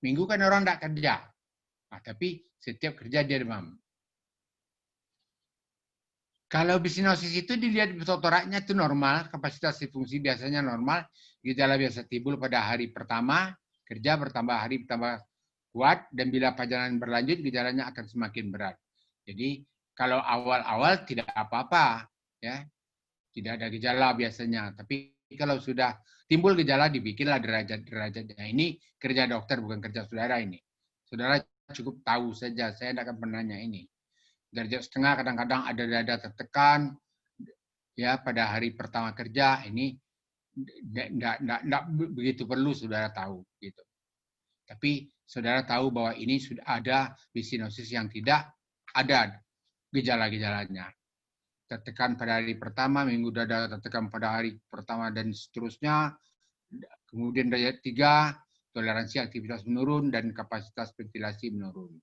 Minggu kan orang tidak kerja, tapi setiap kerja dia demam. Kalau bisinosis itu dilihat di toraknya itu normal, kapasitas fungsi biasanya normal, gejala biasa timbul pada hari pertama, kerja bertambah hari bertambah kuat, dan bila pajanan berlanjut gejalanya akan semakin berat. Jadi kalau awal-awal tidak apa-apa, ya, tidak ada gejala biasanya. Tapi kalau sudah timbul gejala dibikinlah derajat-derajatnya. Ini kerja dokter bukan kerja saudara ini. Saudara cukup tahu saja, saya tidak akan menanya ini. Derajat setengah kadang-kadang ada dada tertekan ya pada hari pertama kerja, ini tidak begitu perlu saudara tahu gitu. Tapi saudara tahu bahwa ini sudah ada bisinosis yang tidak ada gejala-gejalanya. Tertekan pada hari pertama, minggu dada tertekan pada hari pertama dan seterusnya. Kemudian derajat 3, toleransi aktivitas menurun dan kapasitas ventilasi menurun.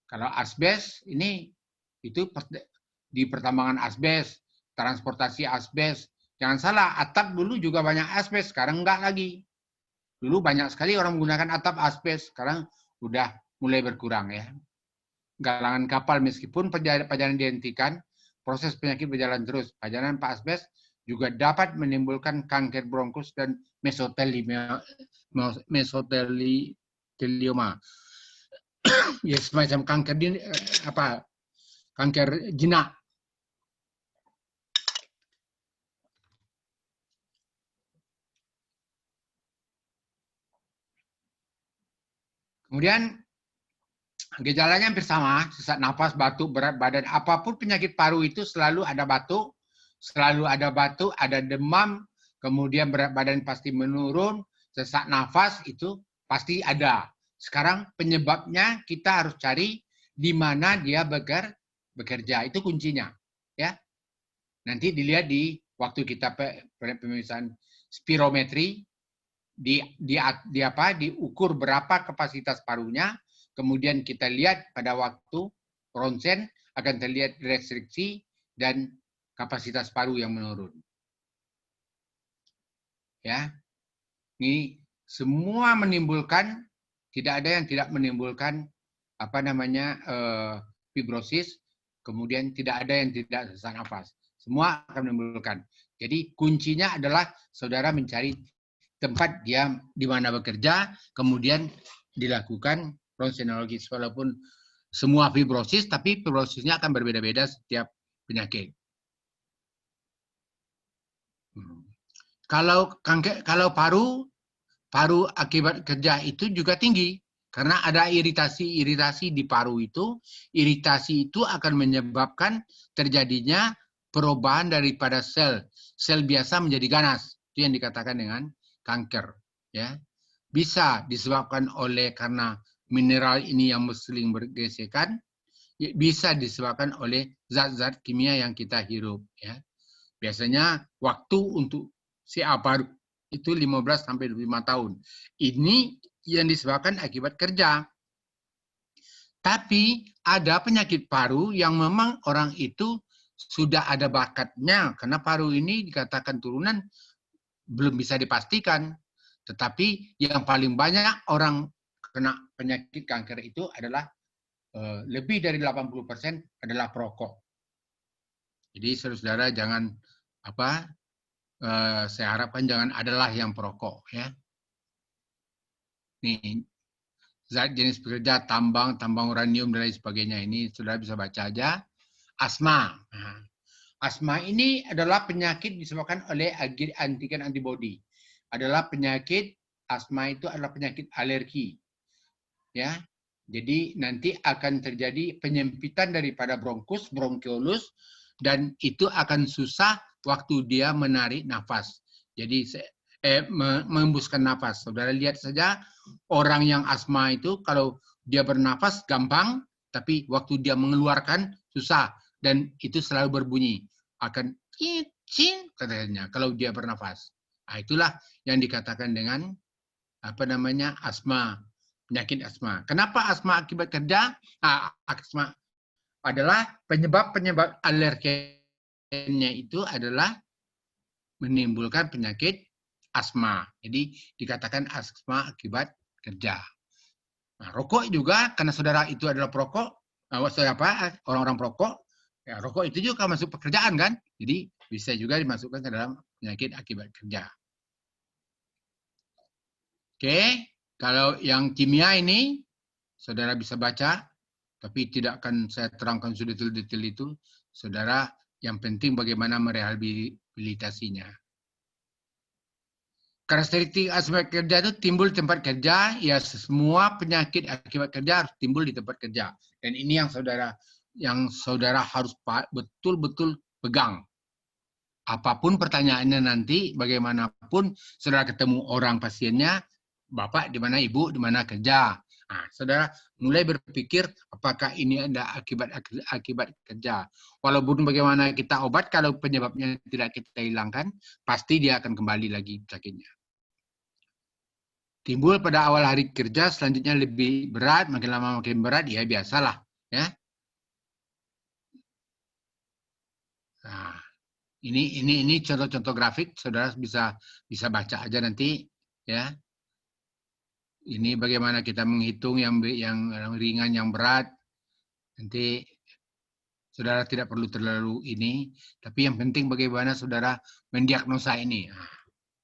Kalau asbes ini itu di pertambangan asbes, transportasi asbes. Jangan salah, atap dulu juga banyak asbes, sekarang enggak lagi. Dulu banyak sekali orang menggunakan atap asbes, sekarang udah mulai berkurang ya. galangan kapal meskipun perjalanan dihentikan, proses penyakit berjalan terus. Pajanan Pak Asbes juga dapat menimbulkan kanker bronkus dan mesotelioma. Ya, semacam kanker kanker jinak. Kemudian gejalanya hampir sama, sesak napas, batuk, berat badan, apapun penyakit paru itu selalu ada batuk, ada demam, kemudian berat badan pasti menurun, sesak nafas itu pasti ada. Sekarang penyebabnya kita harus cari di mana dia bekerja, itu kuncinya, ya. Nanti dilihat di waktu kita pemeriksaan spirometri, diukur berapa kapasitas parunya, kemudian kita lihat pada waktu ronsen akan terlihat restriksi dan kapasitas paru yang menurun. Ya, ini semua menimbulkan, tidak ada yang tidak menimbulkan fibrosis, kemudian tidak ada yang tidak sesak nafas. Semua akan menimbulkan. Jadi kuncinya adalah saudara mencari tempat dia di mana bekerja, kemudian dilakukan ronsenologis. Walaupun semua fibrosis, tapi fibrosisnya akan berbeda-beda setiap penyakit. Kalau paru akibat kerja itu juga tinggi. Karena ada iritasi di paru itu. Iritasi itu akan menyebabkan terjadinya perubahan daripada sel biasa menjadi ganas. Itu yang dikatakan dengan kanker, ya. Bisa disebabkan karena mineral ini yang seling bergesekan, bisa disebabkan oleh zat-zat kimia yang kita hirup, ya. Biasanya waktu untuk CA paru itu 15 sampai 25 tahun. Ini yang disebabkan akibat kerja. Tapi ada penyakit paru yang memang orang itu sudah ada bakatnya, karena paru ini dikatakan turunan belum bisa dipastikan. Tetapi yang paling banyak orang kena penyakit kanker itu adalah lebih dari 80% adalah perokok. Jadi saudara jangan saya harapkan jangan adalah yang perokok, ya. Nih, zat jenis pekerja, tambang uranium dan lain sebagainya, ini saudara bisa baca aja. Asma. Nah, asma ini adalah penyakit disebabkan oleh antigen antibodi. Asma itu adalah penyakit alergi. Ya. Jadi nanti akan terjadi penyempitan daripada bronkiolus, dan itu akan susah waktu dia menarik nafas. Jadi mengembuskan nafas. Saudara lihat saja orang yang asma itu kalau dia bernafas gampang, tapi waktu dia mengeluarkan susah. Dan itu selalu berbunyi. Akan cin katanya kalau dia bernafas. Nah, itulah yang dikatakan dengan asma, penyakit asma. Kenapa asma akibat kerja? Asma adalah penyebab alergennya itu adalah menimbulkan penyakit asma. Jadi dikatakan asma akibat kerja. Nah, rokok juga karena saudara itu adalah perokok, orang-orang perokok. Ya, rokok itu juga masuk pekerjaan kan? Jadi bisa juga dimasukkan ke dalam penyakit akibat kerja. Oke, kalau yang kimia ini saudara bisa baca, tapi tidak akan saya terangkan sudah detail itu. Saudara, yang penting bagaimana merehabilitasinya. Karakteristik asma kerja itu timbul di tempat kerja, ya semua penyakit akibat kerja harus timbul di tempat kerja. Dan ini yang saudara harus betul-betul pegang. Apapun pertanyaannya nanti, bagaimanapun saudara ketemu orang pasiennya, Bapak di mana, Ibu di mana kerja. Nah, saudara mulai berpikir apakah ini ada akibat kerja. Walaupun bagaimana kita obat, kalau penyebabnya tidak kita hilangkan, pasti dia akan kembali lagi sakitnya. Timbul pada awal hari kerja, selanjutnya lebih berat, makin lama makin berat, ya biasalah, ya. Nah, ini contoh-contoh grafik, saudara bisa baca aja nanti, ya. Ini bagaimana kita menghitung yang ringan, yang berat. Nanti saudara tidak perlu terlalu ini, tapi yang penting bagaimana saudara mendiagnosa ini.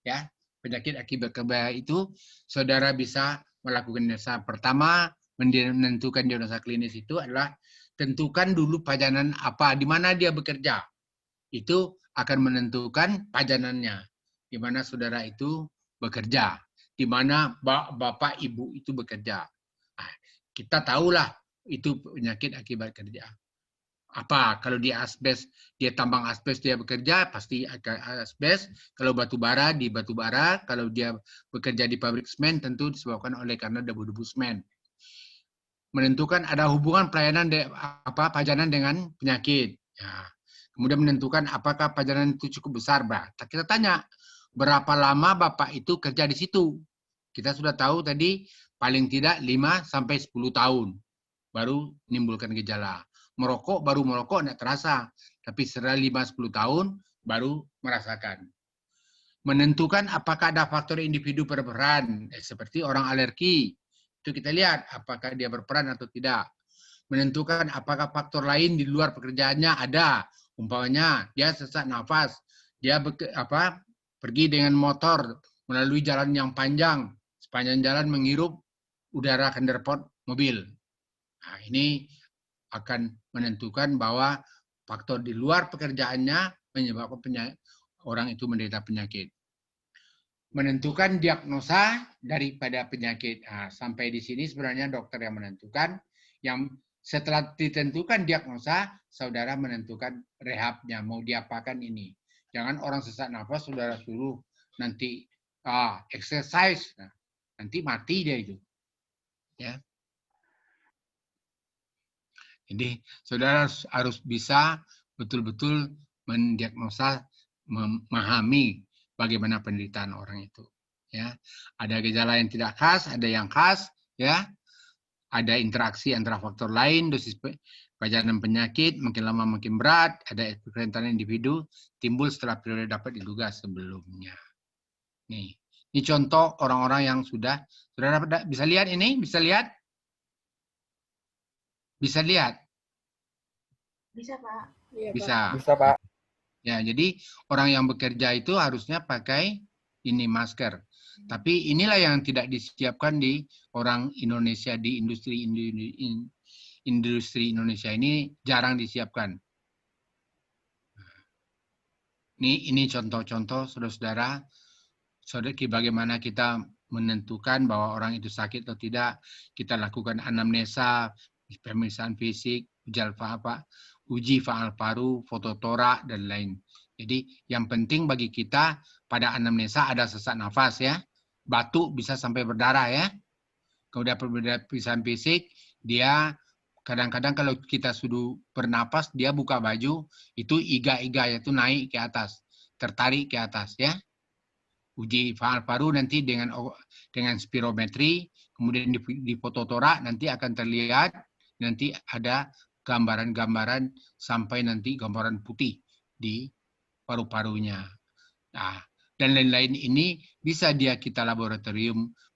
Ya, penyakit akibat kebaya itu saudara bisa melakukan diagnosa. Pertama, menentukan diagnosa klinis itu adalah tentukan dulu pajanan apa, di mana dia bekerja. Itu akan menentukan pajanannya, di mana saudara itu bekerja, di mana bapak ibu itu bekerja. Nah, kita tahulah itu penyakit akibat kerja. Apa kalau dia asbes, dia tambang asbes, dia bekerja pasti akan asbes. Kalau batu bara di batu bara, kalau dia bekerja di pabrik semen tentu disebabkan oleh karena debu-debu semen. Menentukan ada hubungan pelayanan pajanan dengan penyakit. Ya. Kemudian menentukan apakah pajanan itu cukup besar, Pak. Kita tanya, berapa lama Bapak itu kerja di situ? Kita sudah tahu tadi paling tidak 5 sampai 10 tahun baru menimbulkan gejala. Merokok baru merokok tidak terasa, tapi setelah 5-10 tahun baru merasakan. Menentukan apakah ada faktor individu berperan, seperti orang alergi. Itu kita lihat apakah dia berperan atau tidak. Menentukan apakah faktor lain di luar pekerjaannya ada. Umpamanya dia sesak nafas, dia pergi dengan motor melalui jalan yang panjang, sepanjang jalan menghirup udara kendaraan mobil. Nah, ini akan menentukan bahwa faktor di luar pekerjaannya menyebabkan orang itu menderita penyakit. Menentukan diagnosa daripada penyakit. Nah, sampai di sini sebenarnya dokter yang menentukan. Yang setelah ditentukan diagnosa, saudara menentukan rehabnya, mau diapakan ini. Jangan orang sesak nafas, saudara suruh nanti exercise, nah, nanti mati dia itu. Ya. Jadi saudara harus bisa betul-betul mendiagnosa, memahami bagaimana penderitaan orang itu. Ya, ada gejala yang tidak khas, ada yang khas. Ya, ada interaksi antara faktor lain, dosis pajanan penyakit makin lama makin berat, ada kerentanan individu timbul setelah periode dapat diduga sebelumnya. Nih, ini contoh orang-orang yang sudah bisa lihat ini, bisa lihat, bisa lihat. Bisa, Pak. Iya, Pak. Bisa. Bisa, Pak. Ya, jadi orang yang bekerja itu harusnya pakai ini masker. Tapi inilah yang tidak disiapkan di orang Indonesia, di industri Indonesia ini jarang disiapkan. Ini contoh-contoh saudara-saudara, bagaimana kita menentukan bahwa orang itu sakit atau tidak. Kita lakukan anamnesa, pemeriksaan fisik, uji faal paru, foto torak, dan lain. Jadi yang penting bagi kita pada anamnesa ada sesak nafas ya, batuk bisa sampai berdarah ya. Kemudian pemeriksaan fisik, dia kadang-kadang kalau kita sudah bernapas, dia buka baju, itu iga-iga itu naik ke atas, tertarik ke atas ya. Uji faal paru nanti dengan spirometri, kemudian di foto torak nanti akan terlihat, nanti ada gambaran-gambaran sampai nanti gambaran putih di paru-parunya. Nah, dan lain-lain ini bisa kita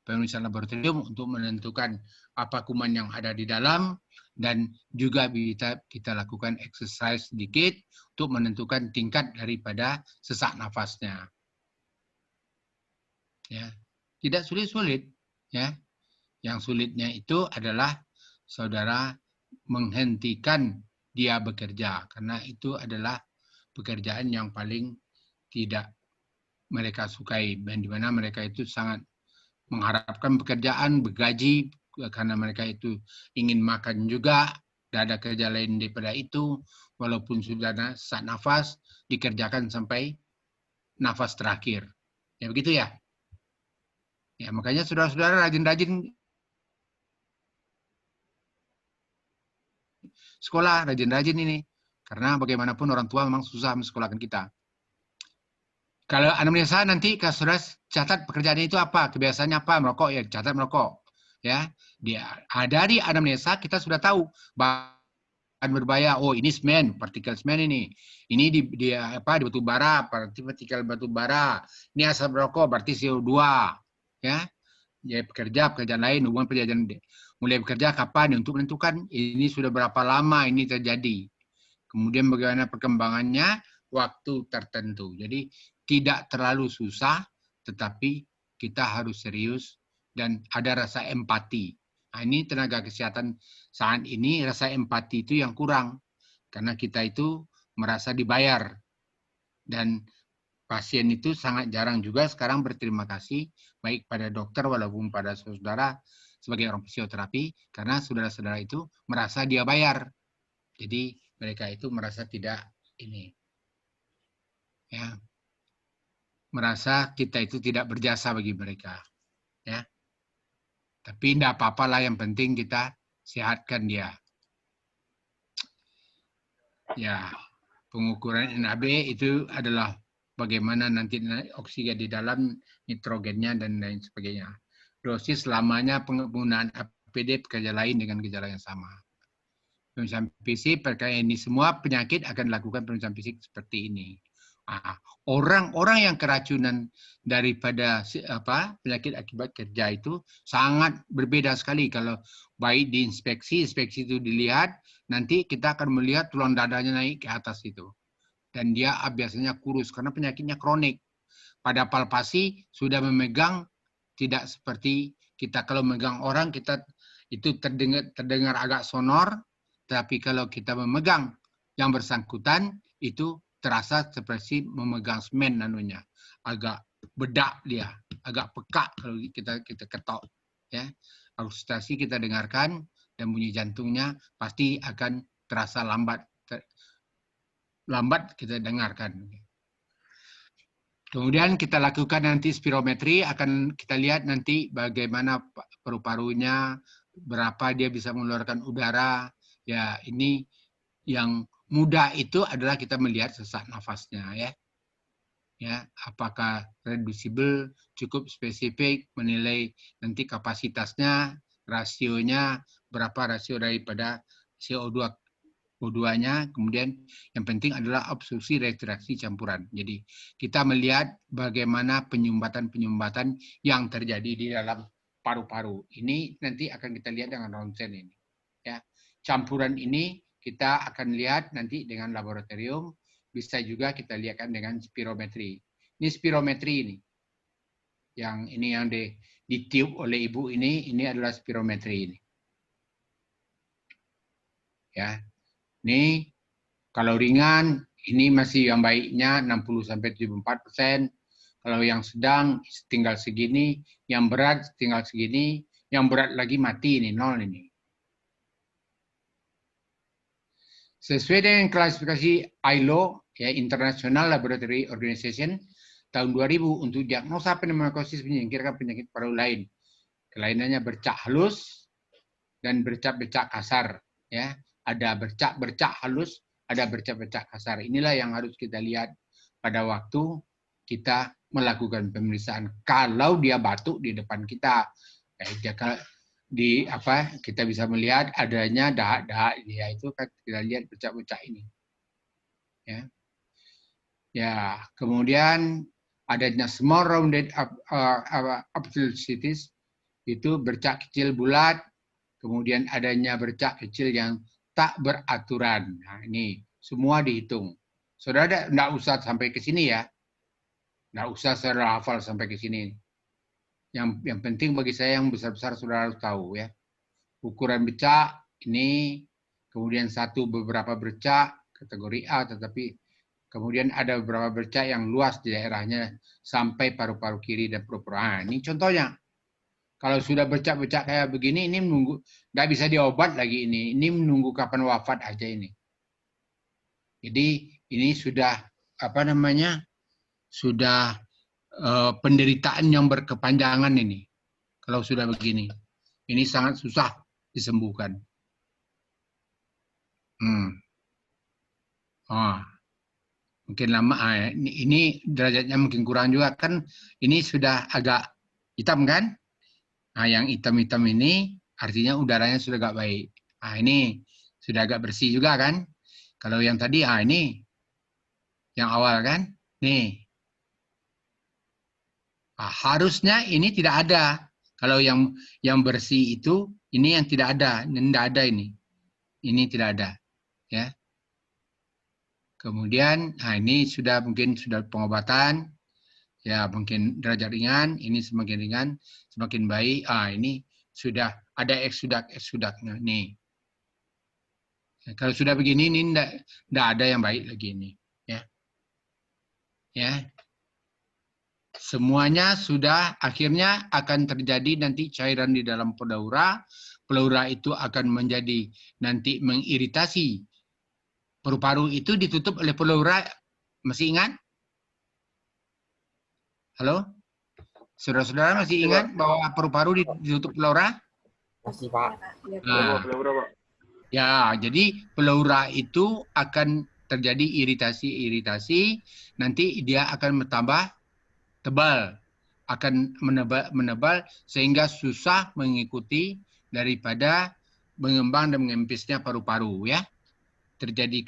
pemeriksaan laboratorium untuk menentukan apa kuman yang ada di dalam, dan juga bisa kita lakukan exercise sedikit untuk menentukan tingkat daripada sesak nafasnya. Ya, tidak sulit-sulit. Ya, yang sulitnya itu adalah saudara menghentikan dia bekerja, karena itu adalah pekerjaan yang paling tidak mereka sukai, dan di mana mereka itu sangat mengharapkan pekerjaan, bergaji, karena mereka itu ingin makan juga, tidak ada kerja lain daripada itu, walaupun sudah sesak nafas, dikerjakan sampai nafas terakhir. Ya begitu ya. Ya makanya saudara-saudara rajin-rajin sekolah, rajin-rajin ini. Karena bagaimanapun orang tua memang susah mensekolahkan kita. Kalau anamnesa nanti saudara catat pekerjaannya itu apa, kebiasaannya apa, merokok ya, catat merokok. Ya, dari anamnesa kita sudah tahu bahan berbahaya. Oh, ini semen, partikel semen ini. Ini di batu bara, partikel batu bara. Ini asap rokok berarti CO2. Ya. Ya pekerjaan lain, hubungan pekerjaan mulai bekerja kapan untuk menentukan ini sudah berapa lama ini terjadi. Kemudian bagaimana perkembangannya, waktu tertentu. Jadi tidak terlalu susah, tetapi kita harus serius dan ada rasa empati. Nah, ini tenaga kesehatan saat ini rasa empati itu yang kurang. Karena kita itu merasa dibayar. Dan pasien itu sangat jarang juga sekarang berterima kasih, baik pada dokter walaupun pada saudara sebagai orang fisioterapi, karena saudara-saudara itu merasa dia bayar. Jadi mereka itu merasa tidak ini, ya, merasa kita itu tidak berjasa bagi mereka, ya. Tapi tidak apa-apa lah, yang penting kita sehatkan dia. Ya, pengukuran NAB itu adalah bagaimana nanti oksigen di dalam, nitrogennya dan lain sebagainya. Dosis lamanya penggunaan APD gejala lain dengan gejala yang sama. Pemeriksaan fisik perkara ini semua penyakit akan dilakukan pemeriksaan fisik seperti ini. Orang-orang yang keracunan daripada penyakit akibat kerja itu sangat berbeda sekali. Kalau baik diinspeksi, inspeksi itu dilihat, nanti kita akan melihat tulang dadanya naik ke atas itu. Dan dia biasanya kurus karena penyakitnya kronik. Pada palpasi sudah memegang, tidak seperti kita kalau memegang orang, kita itu terdengar agak sonor, tapi kalau kita memegang yang bersangkutan itu terasa seperti memegang semen anunya, agak bedak dia, agak pekak kalau kita ketok, ya. Auskultasi kita dengarkan dan bunyi jantungnya pasti akan terasa lambat kita dengarkan. Kemudian kita lakukan nanti spirometri, akan kita lihat nanti bagaimana paru-parunya, berapa dia bisa mengeluarkan udara. Ya, ini yang mudah itu adalah kita melihat sesak nafasnya, ya. Ya, apakah reducible, cukup spesifik, menilai nanti kapasitasnya, rasionya, berapa rasio daripada CO2-nya, kemudian yang penting adalah absorpsi retraksi campuran. Jadi kita melihat bagaimana penyumbatan-penyumbatan yang terjadi di dalam paru-paru. Ini nanti akan kita lihat dengan ronsen ini. Ya, campuran ini kita akan lihat nanti dengan laboratorium, bisa juga kita lihatkan dengan spirometri. Ini spirometri ini. Yang ditiup oleh ibu ini adalah spirometri ini. Ya. Ini kalau ringan, ini masih yang baiknya 60-74%. Kalau yang sedang tinggal segini, yang berat tinggal segini, yang berat lagi mati ini, 0 ini. Sesuai dengan klasifikasi ILO, ya, International Laboratory Organization, tahun 2000 untuk diagnosa pneumokosis menyingkirkan penyakit paru lain. Kelainannya bercak halus dan bercak-bercak kasar, ya. Ada bercak-bercak halus, ada bercak-bercak kasar. Inilah yang harus kita lihat pada waktu kita melakukan pemeriksaan. Kalau dia batuk di depan kita, kita bisa melihat adanya dahak-dahak dia, itu kan kita lihat bercak-bercak ini. Ya. Ya, kemudian adanya small rounded abscesses, itu bercak kecil bulat, kemudian adanya bercak kecil yang tak beraturan. Nah, ini semua dihitung. Saudara tidak usah sampai ke sini, ya. Tidak usah saudara hafal sampai ke sini. Yang penting bagi saya yang besar-besar saudara harus tahu, ya. Ukuran bercak ini, kemudian beberapa bercak kategori A, tetapi kemudian ada beberapa bercak yang luas di daerahnya sampai paru-paru kiri dan paru-paru. Nah, ini contohnya. Kalau sudah bercak-bercak kayak begini, ini menunggu, nggak bisa diobat lagi ini. Ini menunggu kapan wafat aja ini. Jadi ini sudah sudah penderitaan yang berkepanjangan ini. Kalau sudah begini, ini sangat susah disembuhkan. Mungkin lama. Ini derajatnya mungkin kurang juga kan. Ini sudah agak hitam kan? Nah, yang hitam-hitam ini artinya udaranya sudah agak baik. Nah, ini sudah agak bersih juga kan? Kalau yang tadi, ini yang awal kan? Nih. Nah, harusnya ini tidak ada. Kalau yang bersih itu Ini yang tidak ada, ini. Ini tidak ada, ya. Kemudian, nah ini mungkin sudah pengobatan, ya mungkin derajat ringan, ini semakin ringan, semakin baik. Ini sudah ada eksudaknya nih. Kalau sudah begini, ini tidak ada yang baik lagi ini, ya. Ya. Semuanya sudah akhirnya akan terjadi nanti cairan di dalam pleura. Pleura itu akan menjadi nanti mengiritasi. Paru-paru itu ditutup oleh pleura. Masih ingat? Halo? Saudara-saudara masih ingat bahwa paru-paru ditutup pleura? Masih, Pak. Nah, ya, jadi pleura itu akan terjadi iritasi, nanti dia akan bertambah tebal, akan menebal sehingga susah mengikuti daripada mengembang dan mengempisnya paru-paru, ya. Terjadi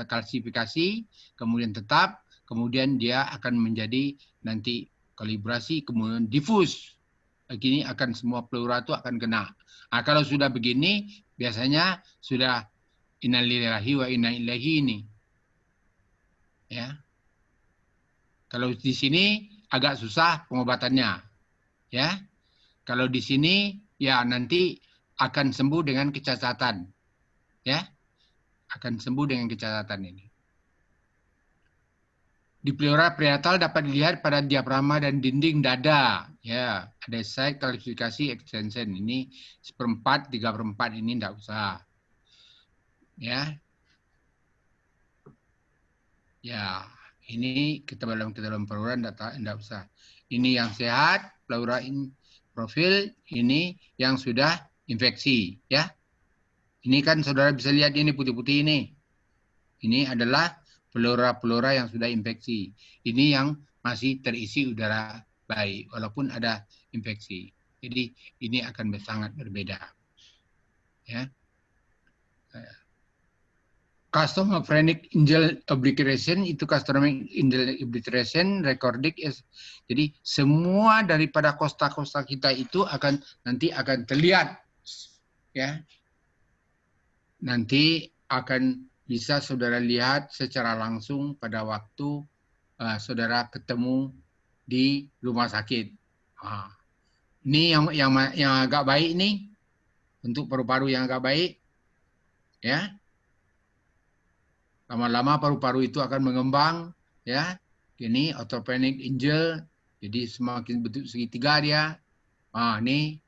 kalsifikasi, kemudian tetap, kemudian dia akan menjadi nanti kalibrasi, kemudian difus. Begini akan semua pleura itu akan kena. Nah, kalau sudah begini, biasanya sudah innalillahi wa inna ilaihi ini. Ya. Kalau di sini agak susah pengobatannya. Ya. Kalau di sini ya nanti akan sembuh dengan kecacatan. Ya. Akan sembuh dengan kecacatan ini. Di pleura parietal dapat dilihat pada diafragma dan dinding dada. Ya, ada site klasifikasi extension ini 1/4, 3/4 ini tidak usah. Ya. Ya, ini kita ke dalam pleura tidak usah. Ini yang sehat, pleura profil, ini yang sudah infeksi, ya. Ini kan saudara bisa lihat ini putih-putih ini. Ini adalah pleura-pleura yang sudah infeksi. Ini yang masih terisi udara baik, walaupun ada infeksi. Jadi ini akan sangat berbeda. Ya. Customophrenic inguinal obliteration itu customophrenic inguinal obliteration recording jadi semua daripada kosta-kosta kita itu nanti akan terlihat, ya. Nanti akan bisa saudara lihat secara langsung pada waktu saudara ketemu di rumah sakit. Ini yang agak baik nih, untuk paru-paru yang agak baik, ya. Lama-lama paru-paru itu akan mengembang, ya. Ini orthopenic angel, jadi semakin bentuk segitiga dia. Nih.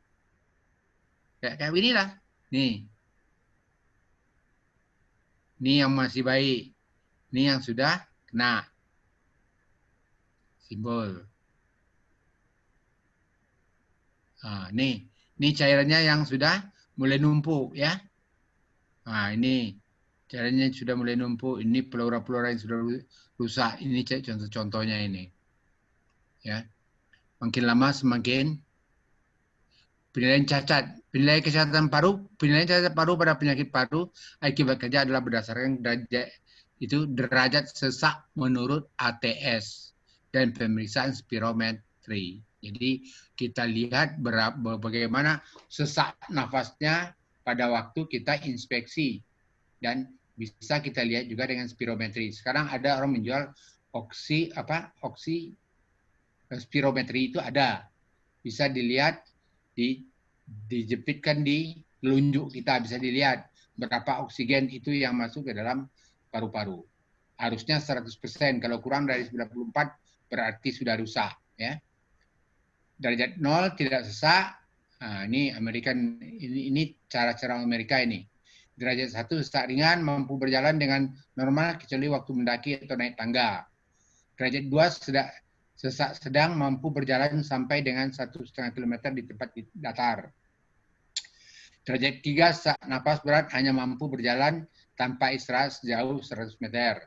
Kayak beginilah. Nih. Ini yang masih baik. Ini yang sudah kena. Simbol. Nih. Ini cairannya yang sudah mulai numpuk, ya. Ini. Caranya sudah mulai numpuk. Ini pleura-pleura yang sudah rusak. Ini contoh-contohnya ini. Ya. Makin lama semakin penilaian cacat. Penilaian kesehatan paru, penilaian cacat paru pada penyakit paru akibat kerja adalah berdasarkan derajat sesak menurut ATS dan pemeriksaan spirometri. Jadi kita lihat bagaimana sesak nafasnya pada waktu kita inspeksi. Dan bisa kita lihat juga dengan spirometri. Sekarang ada orang menjual spirometri itu ada. Bisa dilihat, dijepitkan di telunjuk kita, bisa dilihat berapa oksigen itu yang masuk ke dalam paru-paru. Harusnya 100%, kalau kurang dari 94 berarti sudah rusak, ya. Derajat 0 tidak sesak. Ini American, ini cara-cara Amerika ini. Derajat 1 sesak ringan, mampu berjalan dengan normal kecuali waktu mendaki atau naik tangga. Derajat 2 sesak sedang, mampu berjalan sampai dengan 1,5 km di tempat datar. Derajat 3 sesak napas berat, hanya mampu berjalan tanpa istirahat sejauh 100 meter.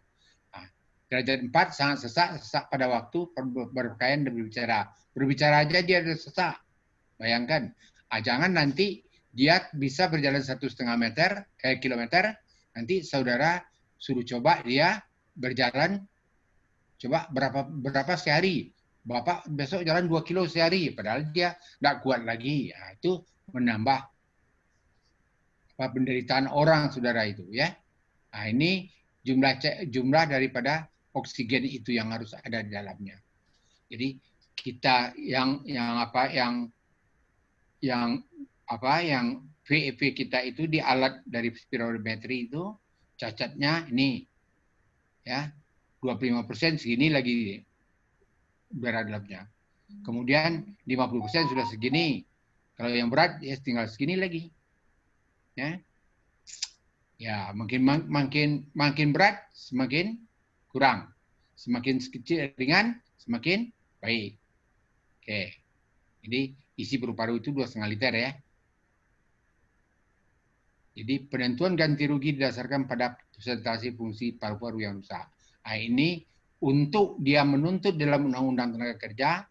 Derajat 4 sangat sesak pada waktu berpakaian dan berbicara. Berbicara aja dia ada sesak. Bayangkan, jangan nanti dia bisa berjalan 1,5 kilometer, nanti saudara suruh coba dia berjalan, coba berapa sehari, Bapak besok jalan 2 kilo sehari, padahal dia nggak kuat lagi. Ya, itu menambah penderitaan orang, saudara itu ya. Nah, ini jumlah daripada oksigen itu yang harus ada di dalamnya. Jadi kita yang VEV kita itu di alat dari spirometri itu cacatnya ini ya 25% segini lagi udara dalamnya. Kemudian 50% sudah segini. Kalau yang berat ya tinggal segini lagi. Ya. Ya, makin berat semakin kurang. Semakin kecil ringan semakin baik. Oke. Jadi isi paru-paru itu 2,5 liter ya. Jadi penentuan ganti rugi didasarkan pada presentasi fungsi paru-paru yang rusak. Nah, ini untuk dia menuntut dalam Undang-Undang Tenaga Kerja,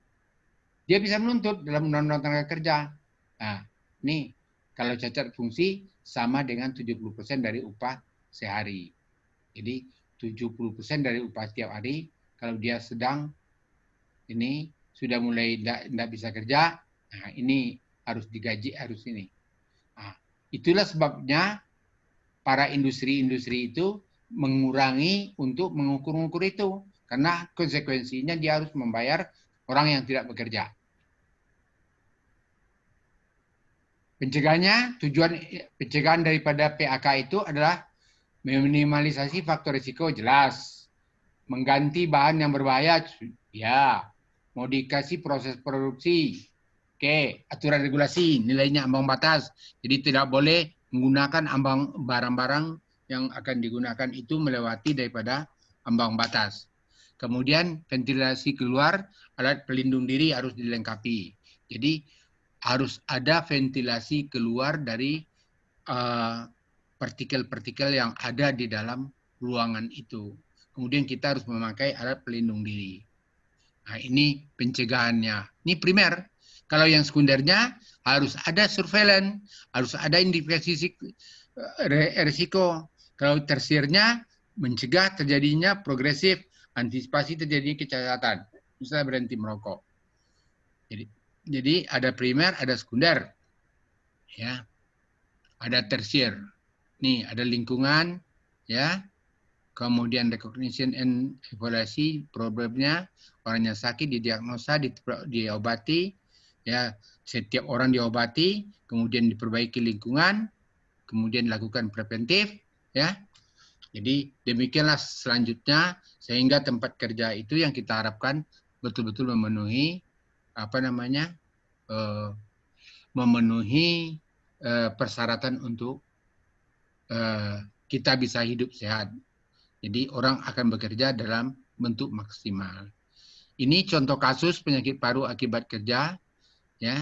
dia bisa menuntut dalam Undang-Undang Tenaga Kerja. Nah, ini kalau cacat fungsi sama dengan 70% dari upah sehari. Jadi 70% dari upah tiap hari, kalau dia sedang ini sudah mulai tidak bisa kerja, nah ini harus digaji, harus ini. Nah, itulah sebabnya para industri-industri itu mengurangi untuk mengukur-ukur itu. Karena konsekuensinya dia harus membayar orang yang tidak bekerja. Pencegahan daripada PHK itu adalah meminimalisasi faktor risiko, jelas. Mengganti bahan yang berbahaya, ya. Modifikasi proses produksi, oke. Aturan regulasi, nilainya ambang batas. Jadi tidak boleh menggunakan ambang barang-barang yang akan digunakan itu melewati daripada ambang batas. Kemudian ventilasi keluar, alat pelindung diri harus dilengkapi. Jadi harus ada ventilasi keluar dari partikel-partikel yang ada di dalam ruangan itu. Kemudian kita harus memakai alat pelindung diri. Nah, ini pencegahannya. Ini primer. Kalau yang sekundernya harus ada surveillance, harus ada indikasi risiko. Kalau tersiernya mencegah terjadinya progresif, antisipasi terjadinya kecacatan. Misalnya berhenti merokok. Jadi ada primer, ada sekunder. Ya. Ada tersier. Nih, ada lingkungan, ya. Kemudian recognition and evaluasi problemnya, orangnya sakit didiagnosa, diobati, ya. Setiap orang diobati, kemudian diperbaiki lingkungan, kemudian lakukan preventif, ya. Jadi demikianlah selanjutnya sehingga tempat kerja itu yang kita harapkan betul-betul memenuhi memenuhi persyaratan untuk kita bisa hidup sehat. Jadi orang akan bekerja dalam bentuk maksimal. Ini contoh kasus penyakit paru akibat kerja, ya.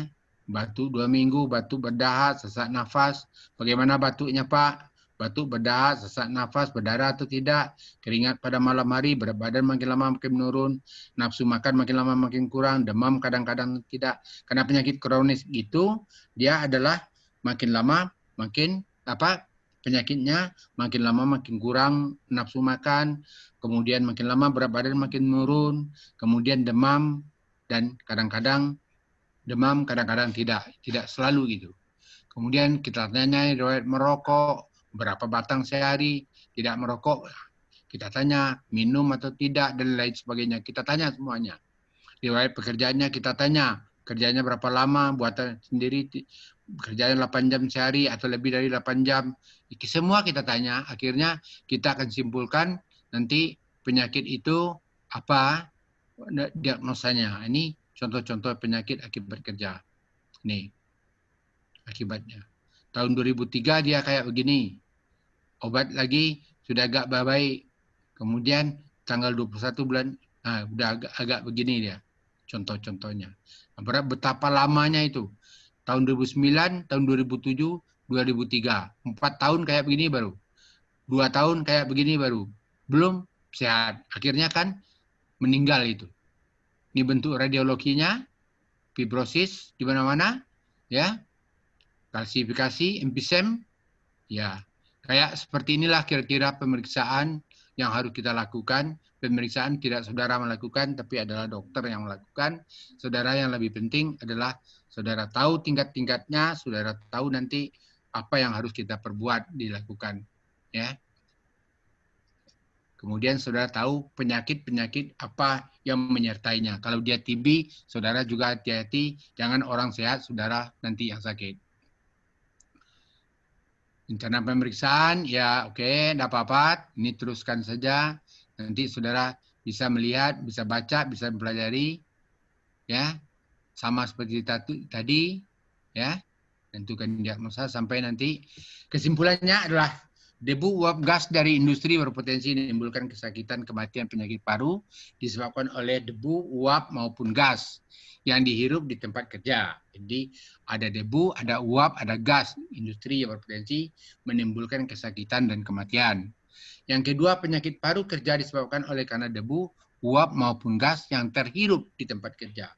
Batuk 2 minggu, batuk berdahak, sesak nafas. Bagaimana batuknya, Pak? Batuk berdahak, sesak nafas, berdarah atau tidak, keringat pada malam hari, berat badan makin lama makin menurun, nafsu makan makin lama makin kurang, demam kadang-kadang tidak. Karena penyakit kronis itu dia adalah makin lama makin penyakitnya makin lama makin kurang nafsu makan, kemudian makin lama berat badan makin menurun, kemudian demam, dan kadang-kadang demam, kadang-kadang tidak selalu gitu. Kemudian kita tanya riwayat merokok, berapa batang sehari, tidak merokok, kita tanya minum atau tidak, dan lain sebagainya. Kita tanya semuanya. Riwayat pekerjaannya kita tanya, kerjanya berapa lama, buatan sendiri, kerjanya 8 jam sehari atau lebih dari 8 jam. Semua kita tanya, akhirnya kita akan simpulkan nanti penyakit itu apa diagnosanya. Ini contoh-contoh penyakit akibat kerja. Nih, akibatnya. Tahun 2003 dia kayak begini. Obat lagi sudah agak baik. Kemudian tanggal 21 bulan, udah agak begini dia. Contoh-contohnya. Betapa lamanya itu. Tahun 2009, tahun 2007, 2003. 4 tahun kayak begini baru. 2 tahun kayak begini baru. Belum sehat. Akhirnya kan meninggal itu. Ini bentuk radiologinya, fibrosis di mana-mana, ya. Kalsifikasi, emfisem, ya. Kayak seperti inilah kira-kira pemeriksaan yang harus kita lakukan. pemeriksaan tidak saudara melakukan, tapi adalah dokter yang melakukan. Saudara yang lebih penting adalah saudara tahu tingkat-tingkatnya, saudara tahu nanti apa yang harus kita perbuat dilakukan. Ya. Kemudian saudara tahu penyakit-penyakit apa yang menyertainya. Kalau dia TB, saudara juga hati-hati, jangan orang sehat, saudara nanti yang sakit. Rencana pemeriksaan, ya oke, tidak apa-apa, ini teruskan saja. Nanti saudara bisa melihat, bisa baca, bisa mempelajari, ya, sama seperti tadi, ya, tentukan diagnosa sampai nanti kesimpulannya adalah debu uap gas dari industri berpotensi menimbulkan kesakitan, kematian, penyakit paru disebabkan oleh debu, uap maupun gas yang dihirup di tempat kerja. Jadi ada debu, ada uap, ada gas industri yang berpotensi menimbulkan kesakitan dan kematian. Yang kedua, penyakit paru kerja disebabkan oleh karena debu, uap maupun gas yang terhirup di tempat kerja.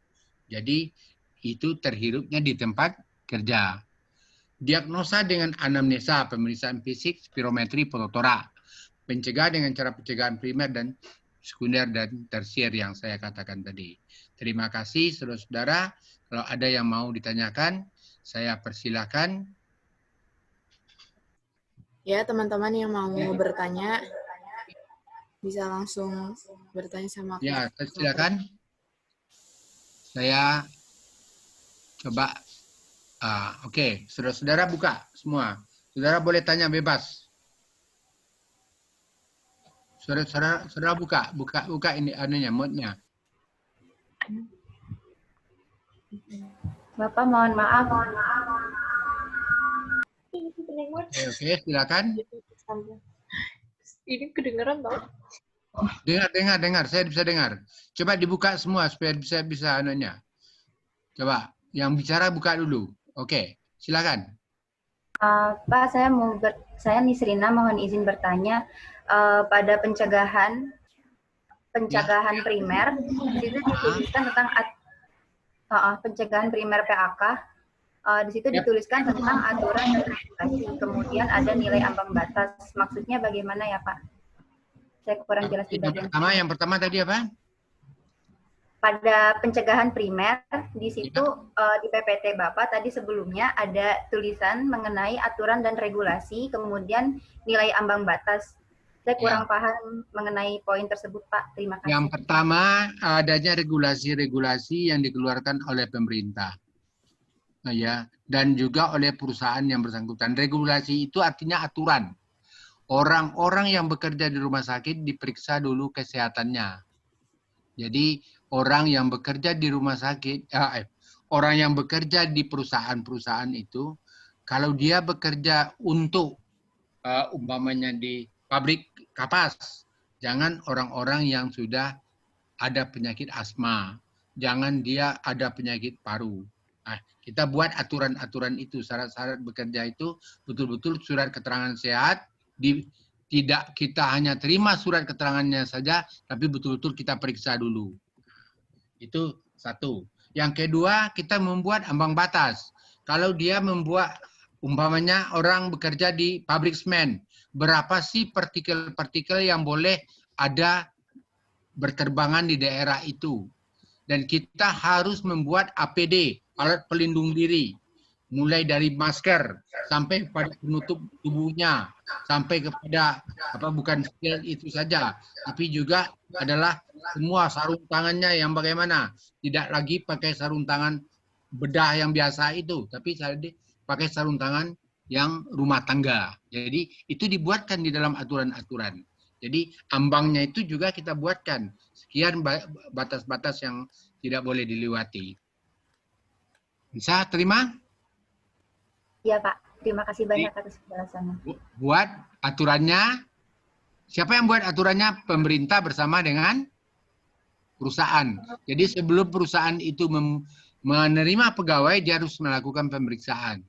Jadi itu terhirupnya di tempat kerja. Diagnosa dengan anamnesa, pemeriksaan fisik, spirometri, fototora. Pencegah dengan cara pencegahan primer dan sekunder dan tersier yang saya katakan tadi. Terima kasih saudara-saudara. Kalau ada yang mau ditanyakan, saya persilakan. Ya, teman-teman yang mau bertanya bisa langsung bertanya sama aku. Ya, silakan. Saya coba. Oke, saudara-saudara buka semua. Saudara boleh tanya bebas. Saudara buka ini anunya, mode-nya. Bapak mohon maaf. Oke, silakan. Ini kedengeran tau? Dengar. Saya bisa dengar. Coba dibuka semua supaya bisa anunya. Coba, yang bicara buka dulu. Oke, silakan. Pak, saya Nisrina mohon izin bertanya pada pencegahan primer, di situ dituliskan tentang pencegahan primer PAK. Di situ dituliskan tentang aturan dan regulasi. Kemudian ada nilai ambang batas. Maksudnya bagaimana ya, Pak? Saya kurang jelas di bagian. Yang pertama tadi apa? Pada pencegahan primer, di situ di PPT Bapak tadi sebelumnya ada tulisan mengenai aturan dan regulasi, kemudian nilai ambang batas. Saya kurang paham mengenai poin tersebut, Pak. Terima kasih. Yang pertama, adanya regulasi-regulasi yang dikeluarkan oleh pemerintah. Ya, dan juga oleh perusahaan yang bersangkutan. Regulasi itu artinya aturan. Orang-orang yang bekerja di rumah sakit diperiksa dulu kesehatannya. Jadi orang yang bekerja di rumah sakit, orang yang bekerja di perusahaan-perusahaan itu, kalau dia bekerja untuk umpamanya di pabrik kapas, jangan orang-orang yang sudah ada penyakit asma, jangan dia ada penyakit paru. Nah, kita buat aturan-aturan itu, syarat-syarat bekerja itu betul-betul surat keterangan sehat, tidak kita hanya terima surat keterangannya saja, tapi betul-betul kita periksa dulu. Itu satu. Yang kedua, kita membuat ambang batas. Kalau dia membuat, umpamanya orang bekerja di pabrik semen, berapa sih partikel-partikel yang boleh ada berterbangan di daerah itu. Dan kita harus membuat APD, alat pelindung diri. Mulai dari masker sampai pada penutup tubuhnya, sampai kepada bukan skill itu saja, tapi juga adalah semua sarung tangannya yang bagaimana, tidak lagi pakai sarung tangan bedah yang biasa itu, tapi pakai sarung tangan yang rumah tangga. Jadi itu dibuatkan di dalam aturan-aturan. Jadi ambangnya itu juga kita buatkan sekian batas-batas yang tidak boleh dilewati. Bisa terima? Iya, Pak. Terima kasih banyak atas penjelasannya. Buat aturannya, siapa yang buat aturannya? Pemerintah bersama dengan perusahaan. Jadi sebelum perusahaan itu menerima pegawai, dia harus melakukan pemeriksaan.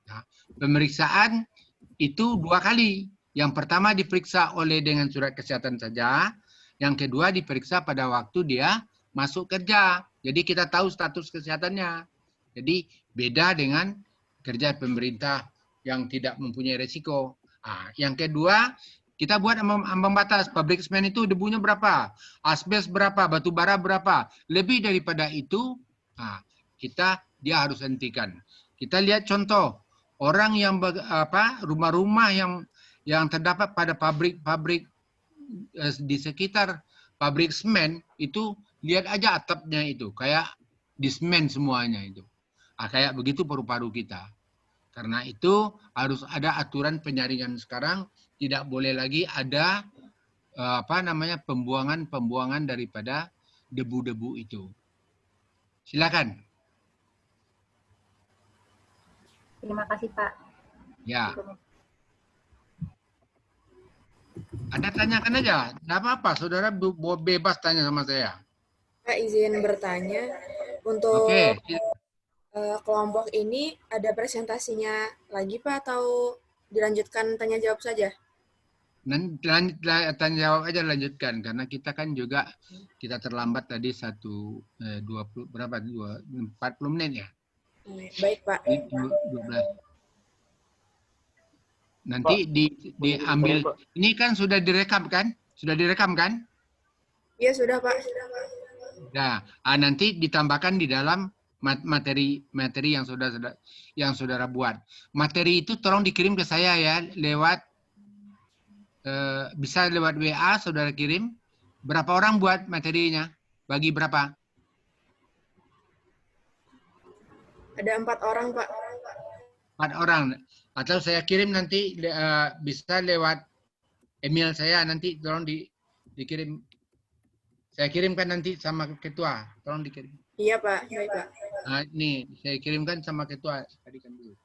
Nah, pemeriksaan itu 2 kali. Yang pertama diperiksa dengan surat kesehatan saja. Yang kedua diperiksa pada waktu dia masuk kerja. Jadi kita tahu status kesehatannya. Jadi beda dengan kerja pemerintah yang tidak mempunyai resiko. Yang kedua, Kita buat ambang batas. Pabrik semen itu debunya berapa? Asbes berapa? Batu bara berapa? Lebih daripada itu, dia harus hentikan. Kita lihat contoh orang yang rumah-rumah yang terdapat pada pabrik di sekitar pabrik semen itu, lihat aja atapnya itu kayak di semen semuanya itu. Kayak begitu paru-paru kita. Karena itu harus ada aturan penyaringan sekarang, tidak boleh lagi ada pembuangan daripada debu-debu itu. Silakan. Terima kasih, Pak. Ya. Anda tanyakan aja, tidak apa-apa, saudara bebas tanya sama saya. Pak, izin bertanya, untuk kelompok ini ada presentasinya lagi Pak, atau dilanjutkan tanya jawab saja? Tanya jawab aja, lanjutkan, karena kita kan juga kita terlambat tadi 40 menit ya. Baik Pak. 12. Nanti diambil. Ini kan sudah direkam kan? Sudah direkam kan? Iya sudah Pak. Nah, nanti ditambahkan di dalam materi yang saudara buat. Materi itu tolong dikirim ke saya ya, lewat bisa lewat WA saudara kirim. Berapa orang buat materinya? Bagi berapa? Ada 4 orang Pak. 4 orang. Atau saya kirim nanti bisa lewat email saya, nanti tolong dikirim. Saya kirimkan nanti sama ketua, tolong dikirim. Iya Pak, baik Pak. Nih, saya kirimkan sama ketua. Tadikan dulu.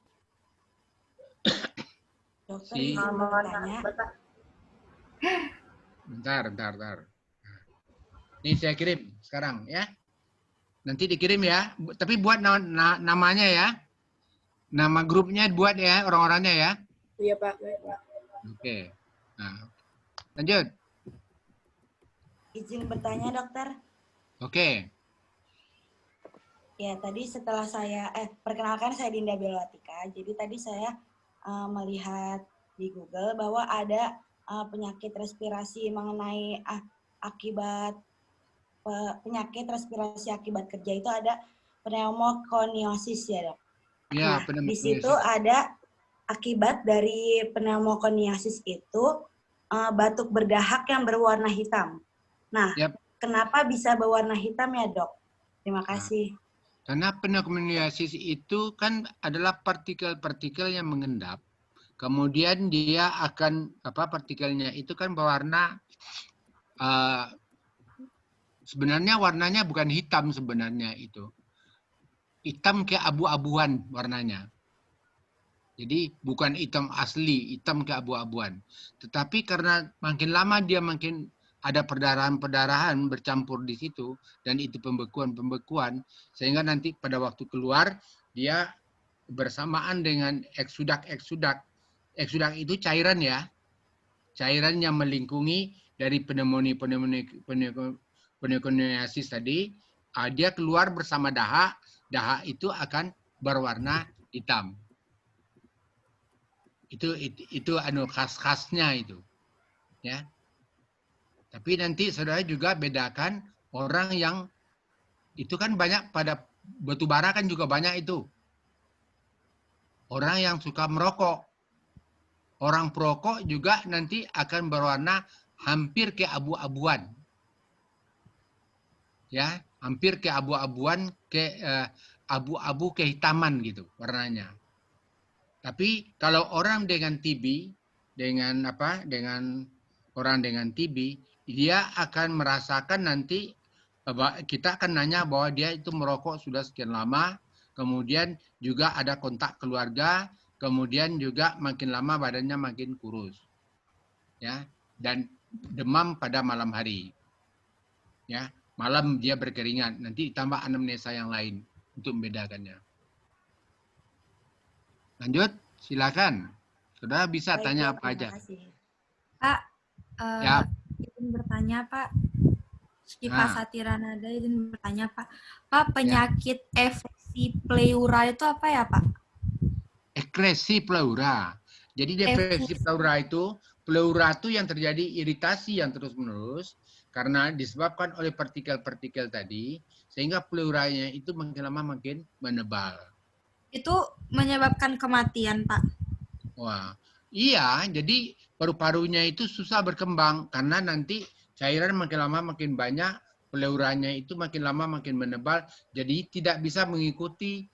Dokter, izin bertanya. Bentar. Nih saya kirim sekarang ya. Nanti dikirim ya. Tapi buat namanya ya. Nama grupnya buat ya, orang-orangnya ya. Iya Pak, baik Pak. Oke. Nah, lanjut. Izin bertanya dokter. Oke. Ya, tadi setelah saya, perkenalkan saya Dinda Belwatika. Jadi tadi saya melihat di Google bahwa ada penyakit respirasi mengenai akibat penyakit respirasi akibat kerja itu ada pneumokoniosis ya dok? Ya, nah, di situ ada akibat dari pneumokoniosis itu batuk berdahak yang berwarna hitam. Nah, kenapa bisa berwarna hitam ya dok? Terima kasih. Karena pneumokoniosis itu kan adalah partikel-partikel yang mengendap. Kemudian dia akan partikelnya itu kan berwarna sebenarnya warnanya bukan hitam sebenarnya itu. Hitam kayak abu-abuan warnanya. Jadi bukan hitam asli, hitam kayak abu-abuan. Tetapi karena makin lama dia makin ada perdarahan-perdarahan bercampur di situ, dan itu pembekuan-pembekuan, sehingga nanti pada waktu keluar dia bersamaan dengan eksudak. Eksudak itu cairan ya. Cairan yang melingkungi dari pneumokoniosis tadi, dia keluar bersama dahak. Dahak itu akan berwarna hitam. Itu khas-khasnya itu. Ya. Tapi nanti saudara juga bedakan orang yang itu kan banyak pada batu bara kan juga banyak itu. Orang yang suka merokok. Orang perokok juga nanti akan berwarna hampir ke abu-abuan. Ya, hampir ke abu-abuan, ke abu-abu kehitaman gitu warnanya. Tapi kalau orang dengan TB, dengan orang dengan TB, dia akan merasakan nanti, kita akan nanya bahwa dia itu merokok sudah sekian lama, kemudian juga ada kontak keluarga, kemudian juga makin lama badannya makin kurus. Ya, dan demam pada malam hari. Ya, malam dia berkeringat, nanti ditambah anamnesa yang lain untuk membedakannya. Lanjut, silakan. Saudara bisa tanya apa aja. Pak, izin bertanya Pak. Syifa Satiranada izin bertanya Pak. Pak, penyakit ekresi pleura itu apa ya Pak? Ekresi pleura. Jadi depresi pleura itu yang terjadi iritasi yang terus-menerus karena disebabkan oleh partikel-partikel tadi, sehingga pleuranya itu makin lama makin menebal. Itu menyebabkan kematian, Pak. Wah, iya, jadi paru-parunya itu susah berkembang karena nanti cairan makin lama makin banyak, pleuranya itu makin lama makin menebal, jadi tidak bisa mengikuti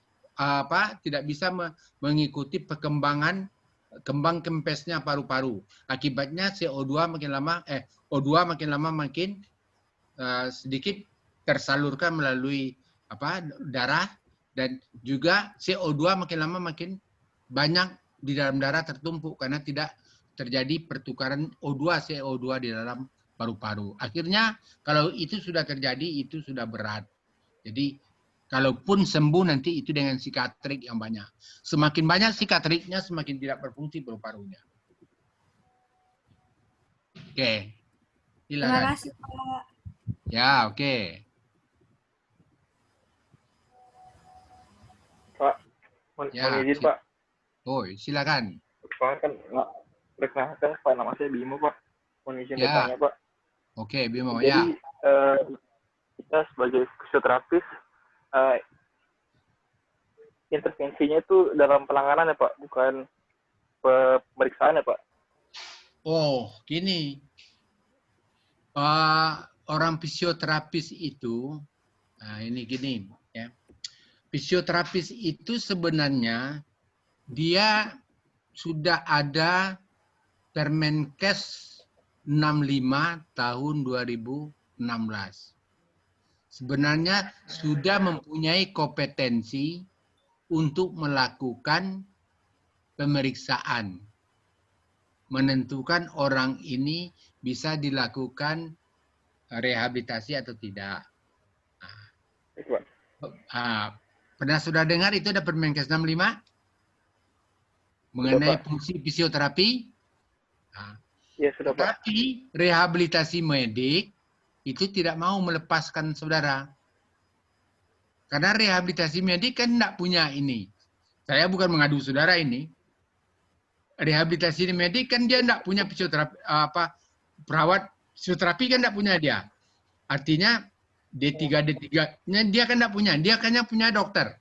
mengikuti perkembangan kembang kempesnya paru-paru. Akibatnya CO2 makin lama O2 makin lama makin sedikit tersalurkan melalui darah, dan juga CO2 makin lama makin banyak di dalam darah tertumpuk karena tidak terjadi pertukaran O2 CO2 di dalam paru-paru. Akhirnya kalau itu sudah terjadi itu sudah berat. Jadi kalaupun sembuh nanti itu dengan psikiatrik yang banyak. Semakin banyak psikiatriknya semakin tidak berfungsi paru-parunya. Oke. Silakan. Terima kasih, Pak. Ya, oke. Pak, Ya, mohon izin Pak. Oh, silakan. Perkenalkan Pak, nama saya Bimo Pak. Mohon izin bertanya Pak. Oke, Bimo. Jadi, Ya. Kita sebagai fisioterapis, intervensinya itu dalam penanganan ya Pak, bukan pemeriksaan ya Pak. Oh, gini. Orang fisioterapis itu, ini gini ya. Fisioterapis itu sebenarnya dia sudah ada Permenkes 65 tahun 2016. Sebenarnya sudah mempunyai kompetensi untuk melakukan pemeriksaan, menentukan orang ini bisa dilakukan rehabilitasi atau tidak. Pernah sudah dengar itu ada Permenkes 65 mengenai fungsi fisioterapi? Ya, sudah Pak. Tapi rehabilitasi medik itu tidak mau melepaskan saudara. Karena rehabilitasi medik kan tidak punya ini. Saya bukan mengadu saudara ini. Rehabilitasi medik kan dia tidak punya fisioterapi, perawat fisioterapi kan tidak punya dia. Artinya D3-nya dia kan tidak punya. Dia kan punya dokter.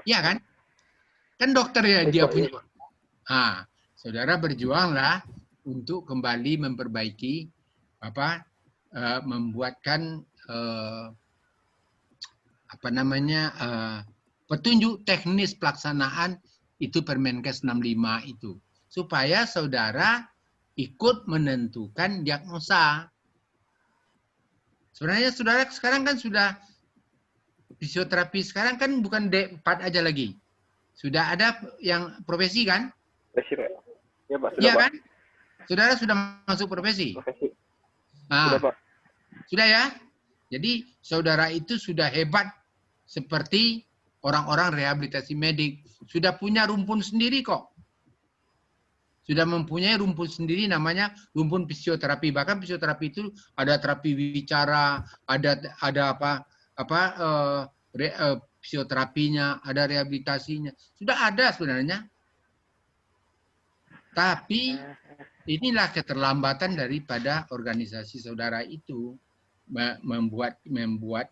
Iya kan? Kan dokter ya dia punya. Saudara berjuanglah untuk kembali memperbaiki membuatkan petunjuk teknis pelaksanaan itu Permenkes 65 itu, supaya saudara ikut menentukan diagnosa. Sebenarnya saudara sekarang kan sudah fisioterapi sekarang kan bukan D4 aja lagi. Sudah ada yang profesi kan? Ya Pak, sudah Iya Pak. kan? Saudara sudah masuk profesi? Profesi. Nah, Sudah Pak. sudah ya? Jadi saudara itu sudah hebat seperti orang-orang rehabilitasi medik. Sudah punya rumpun sendiri kok. Sudah mempunyai rumpun sendiri namanya rumpun fisioterapi. Bahkan fisioterapi itu ada terapi bicara, ada fisioterapinya, ada rehabilitasinya. Sudah ada sebenarnya. Tapi inilah keterlambatan daripada organisasi saudara itu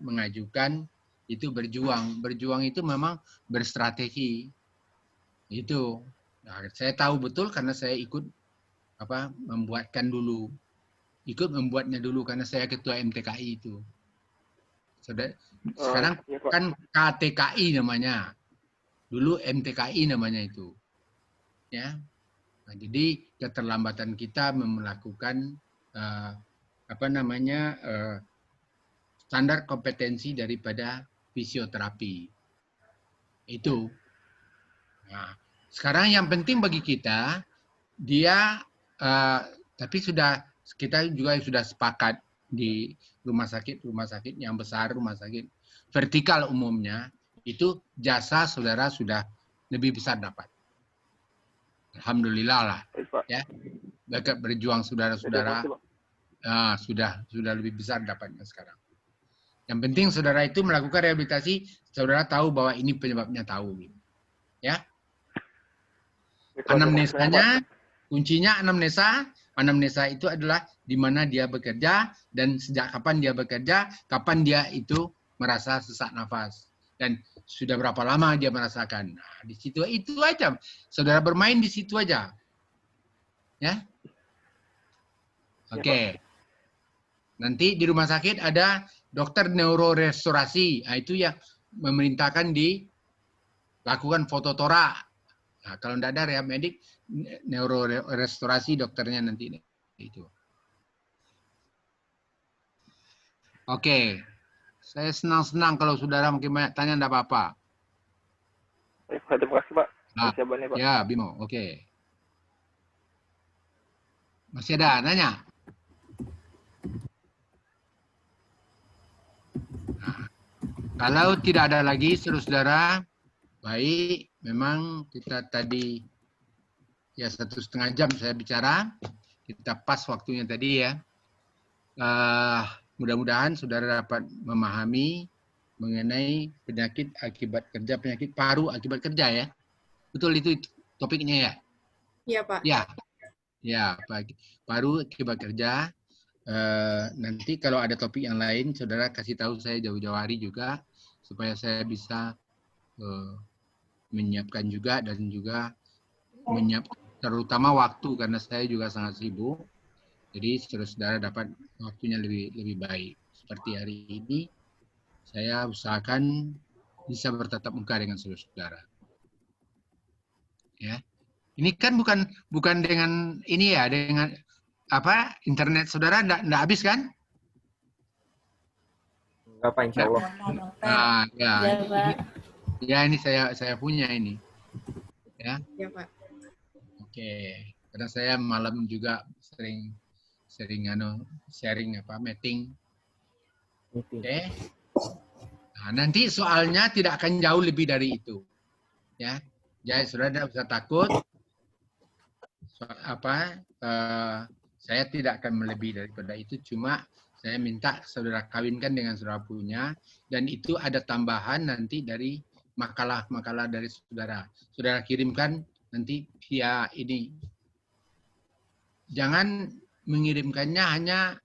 mengajukan itu berjuang. Berjuang itu memang berstrategi. Itu. Nah, saya tahu betul karena saya ikut membuatkan dulu. Ikut membuatnya dulu karena saya ketua MTKI itu. Sekarang kan KTKI namanya. Dulu MTKI namanya itu. Ya. Nah, jadi keterlambatan kita melakukan standar kompetensi daripada fisioterapi. Itu. Nah, sekarang yang penting bagi kita tapi kita juga sudah sepakat di rumah sakit yang besar, rumah sakit vertikal umumnya, itu jasa saudara sudah lebih besar dapat. Alhamdulillah lah. Ya. Berkat berjuang saudara-saudara sudah lebih besar dapatnya sekarang. Yang penting saudara itu melakukan rehabilitasi, saudara tahu bahwa ini penyebabnya tahu. Ya. Itu aja maksudnya, Pak. Anamnesanya, kuncinya anamnesa. Anamnesa itu adalah di mana dia bekerja dan sejak kapan dia bekerja, kapan dia itu merasa sesak nafas dan sudah berapa lama dia merasakan. Nah, di situ itu aja. Saudara bermain di situ aja. Ya. Oke. Nanti di rumah sakit ada dokter neurorestorasi. Nah, itu yang memerintahkan dilakukan foto torak. Nah, kalau tidak ada rehab medik, neurorestorasi dokternya nanti itu. Oke, saya senang-senang kalau saudara mungkin banyak tanya, tidak apa-apa. Terima kasih, Pak. Nah, Jawabannya, Pak. ya, Bimo, oke. Masih ada nanya? Nah, kalau tidak ada lagi, saudara, baik, memang kita tadi ya 1,5 jam saya bicara, kita pas waktunya tadi ya. Mudah-mudahan saudara dapat memahami mengenai penyakit akibat kerja, penyakit paru akibat kerja ya. Betul itu topiknya ya? Iya, Pak. Ya, paru akibat kerja. Nanti kalau ada topik yang lain, saudara kasih tahu saya jauh-jauh hari juga supaya saya bisa menyiapkan juga dan juga menyiapkan terutama waktu karena saya juga sangat sibuk. Jadi saudara dapat waktunya lebih baik. Seperti hari ini saya usahakan bisa bertatap muka dengan saudara. Ya. Ini kan bukan dengan ini ya, dengan apa internet saudara enggak habis kan? Enggak, Pak, insya Allah. Nah, ya ini saya punya ini. Ya. Iya, Pak. Oke, karena saya malam juga sering sharing meeting. Oke. Nah, nanti soalnya tidak akan jauh lebih dari itu. Ya. Jadi saudara tidak usah takut. Saya tidak akan melebihi daripada itu, cuma saya minta saudara kawinkan dengan saudara punya, dan itu ada tambahan nanti dari makalah-makalah dari saudara. Saudara kirimkan nanti via ini. Jangan mengirimkannya hanya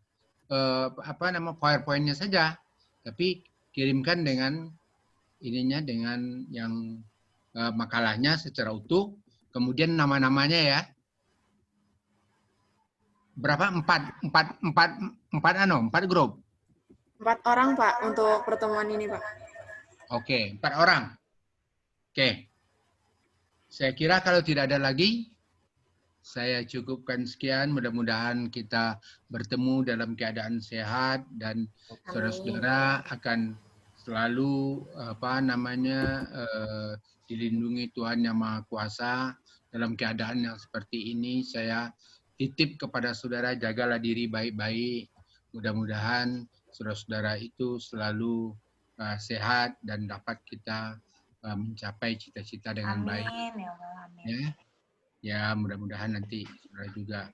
PowerPoint-nya saja, tapi kirimkan dengan dengan yang makalahnya secara utuh, kemudian nama-namanya ya. Berapa? 4 grup? 4 orang, Pak, untuk pertemuan ini, Pak. Oke, 4 orang. Oke. Saya kira kalau tidak ada lagi, saya cukupkan sekian. Mudah-mudahan kita bertemu dalam keadaan sehat dan saudara-saudara akan selalu dilindungi Tuhan Yang Maha Kuasa. Dalam keadaan yang seperti ini, saya titip kepada saudara, jagalah diri baik-baik. Mudah-mudahan saudara-saudara itu selalu sehat dan dapat kita mencapai cita-cita dengan baik. Amin. Ya, mudah-mudahan nanti saudara juga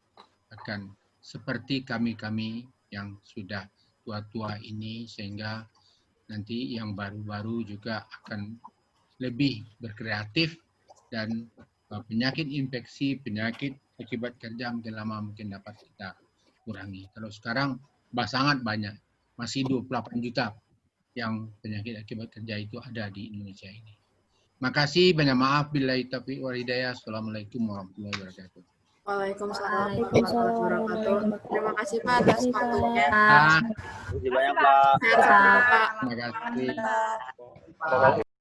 akan seperti kami-kami yang sudah tua-tua ini, sehingga nanti yang baru-baru juga akan lebih berkreatif dan penyakit infeksi, penyakit akibat kerja mungkin lama mungkin dapat kita kurangi. Kalau sekarang sangat banyak, masih 28 juta yang penyakit akibat kerja itu ada di Indonesia ini. Makasih, banyak maaf. Billahi taufiq wal hidayah. Assalamualaikum warahmatullahi wabarakatuh. Waalaikumsalam warahmatullahi wabarakatuh. Terima kasih, Pak, atas waktunya. Terima kasih banyak, Pak. Sehat-sehat, Pak. Terima kasih.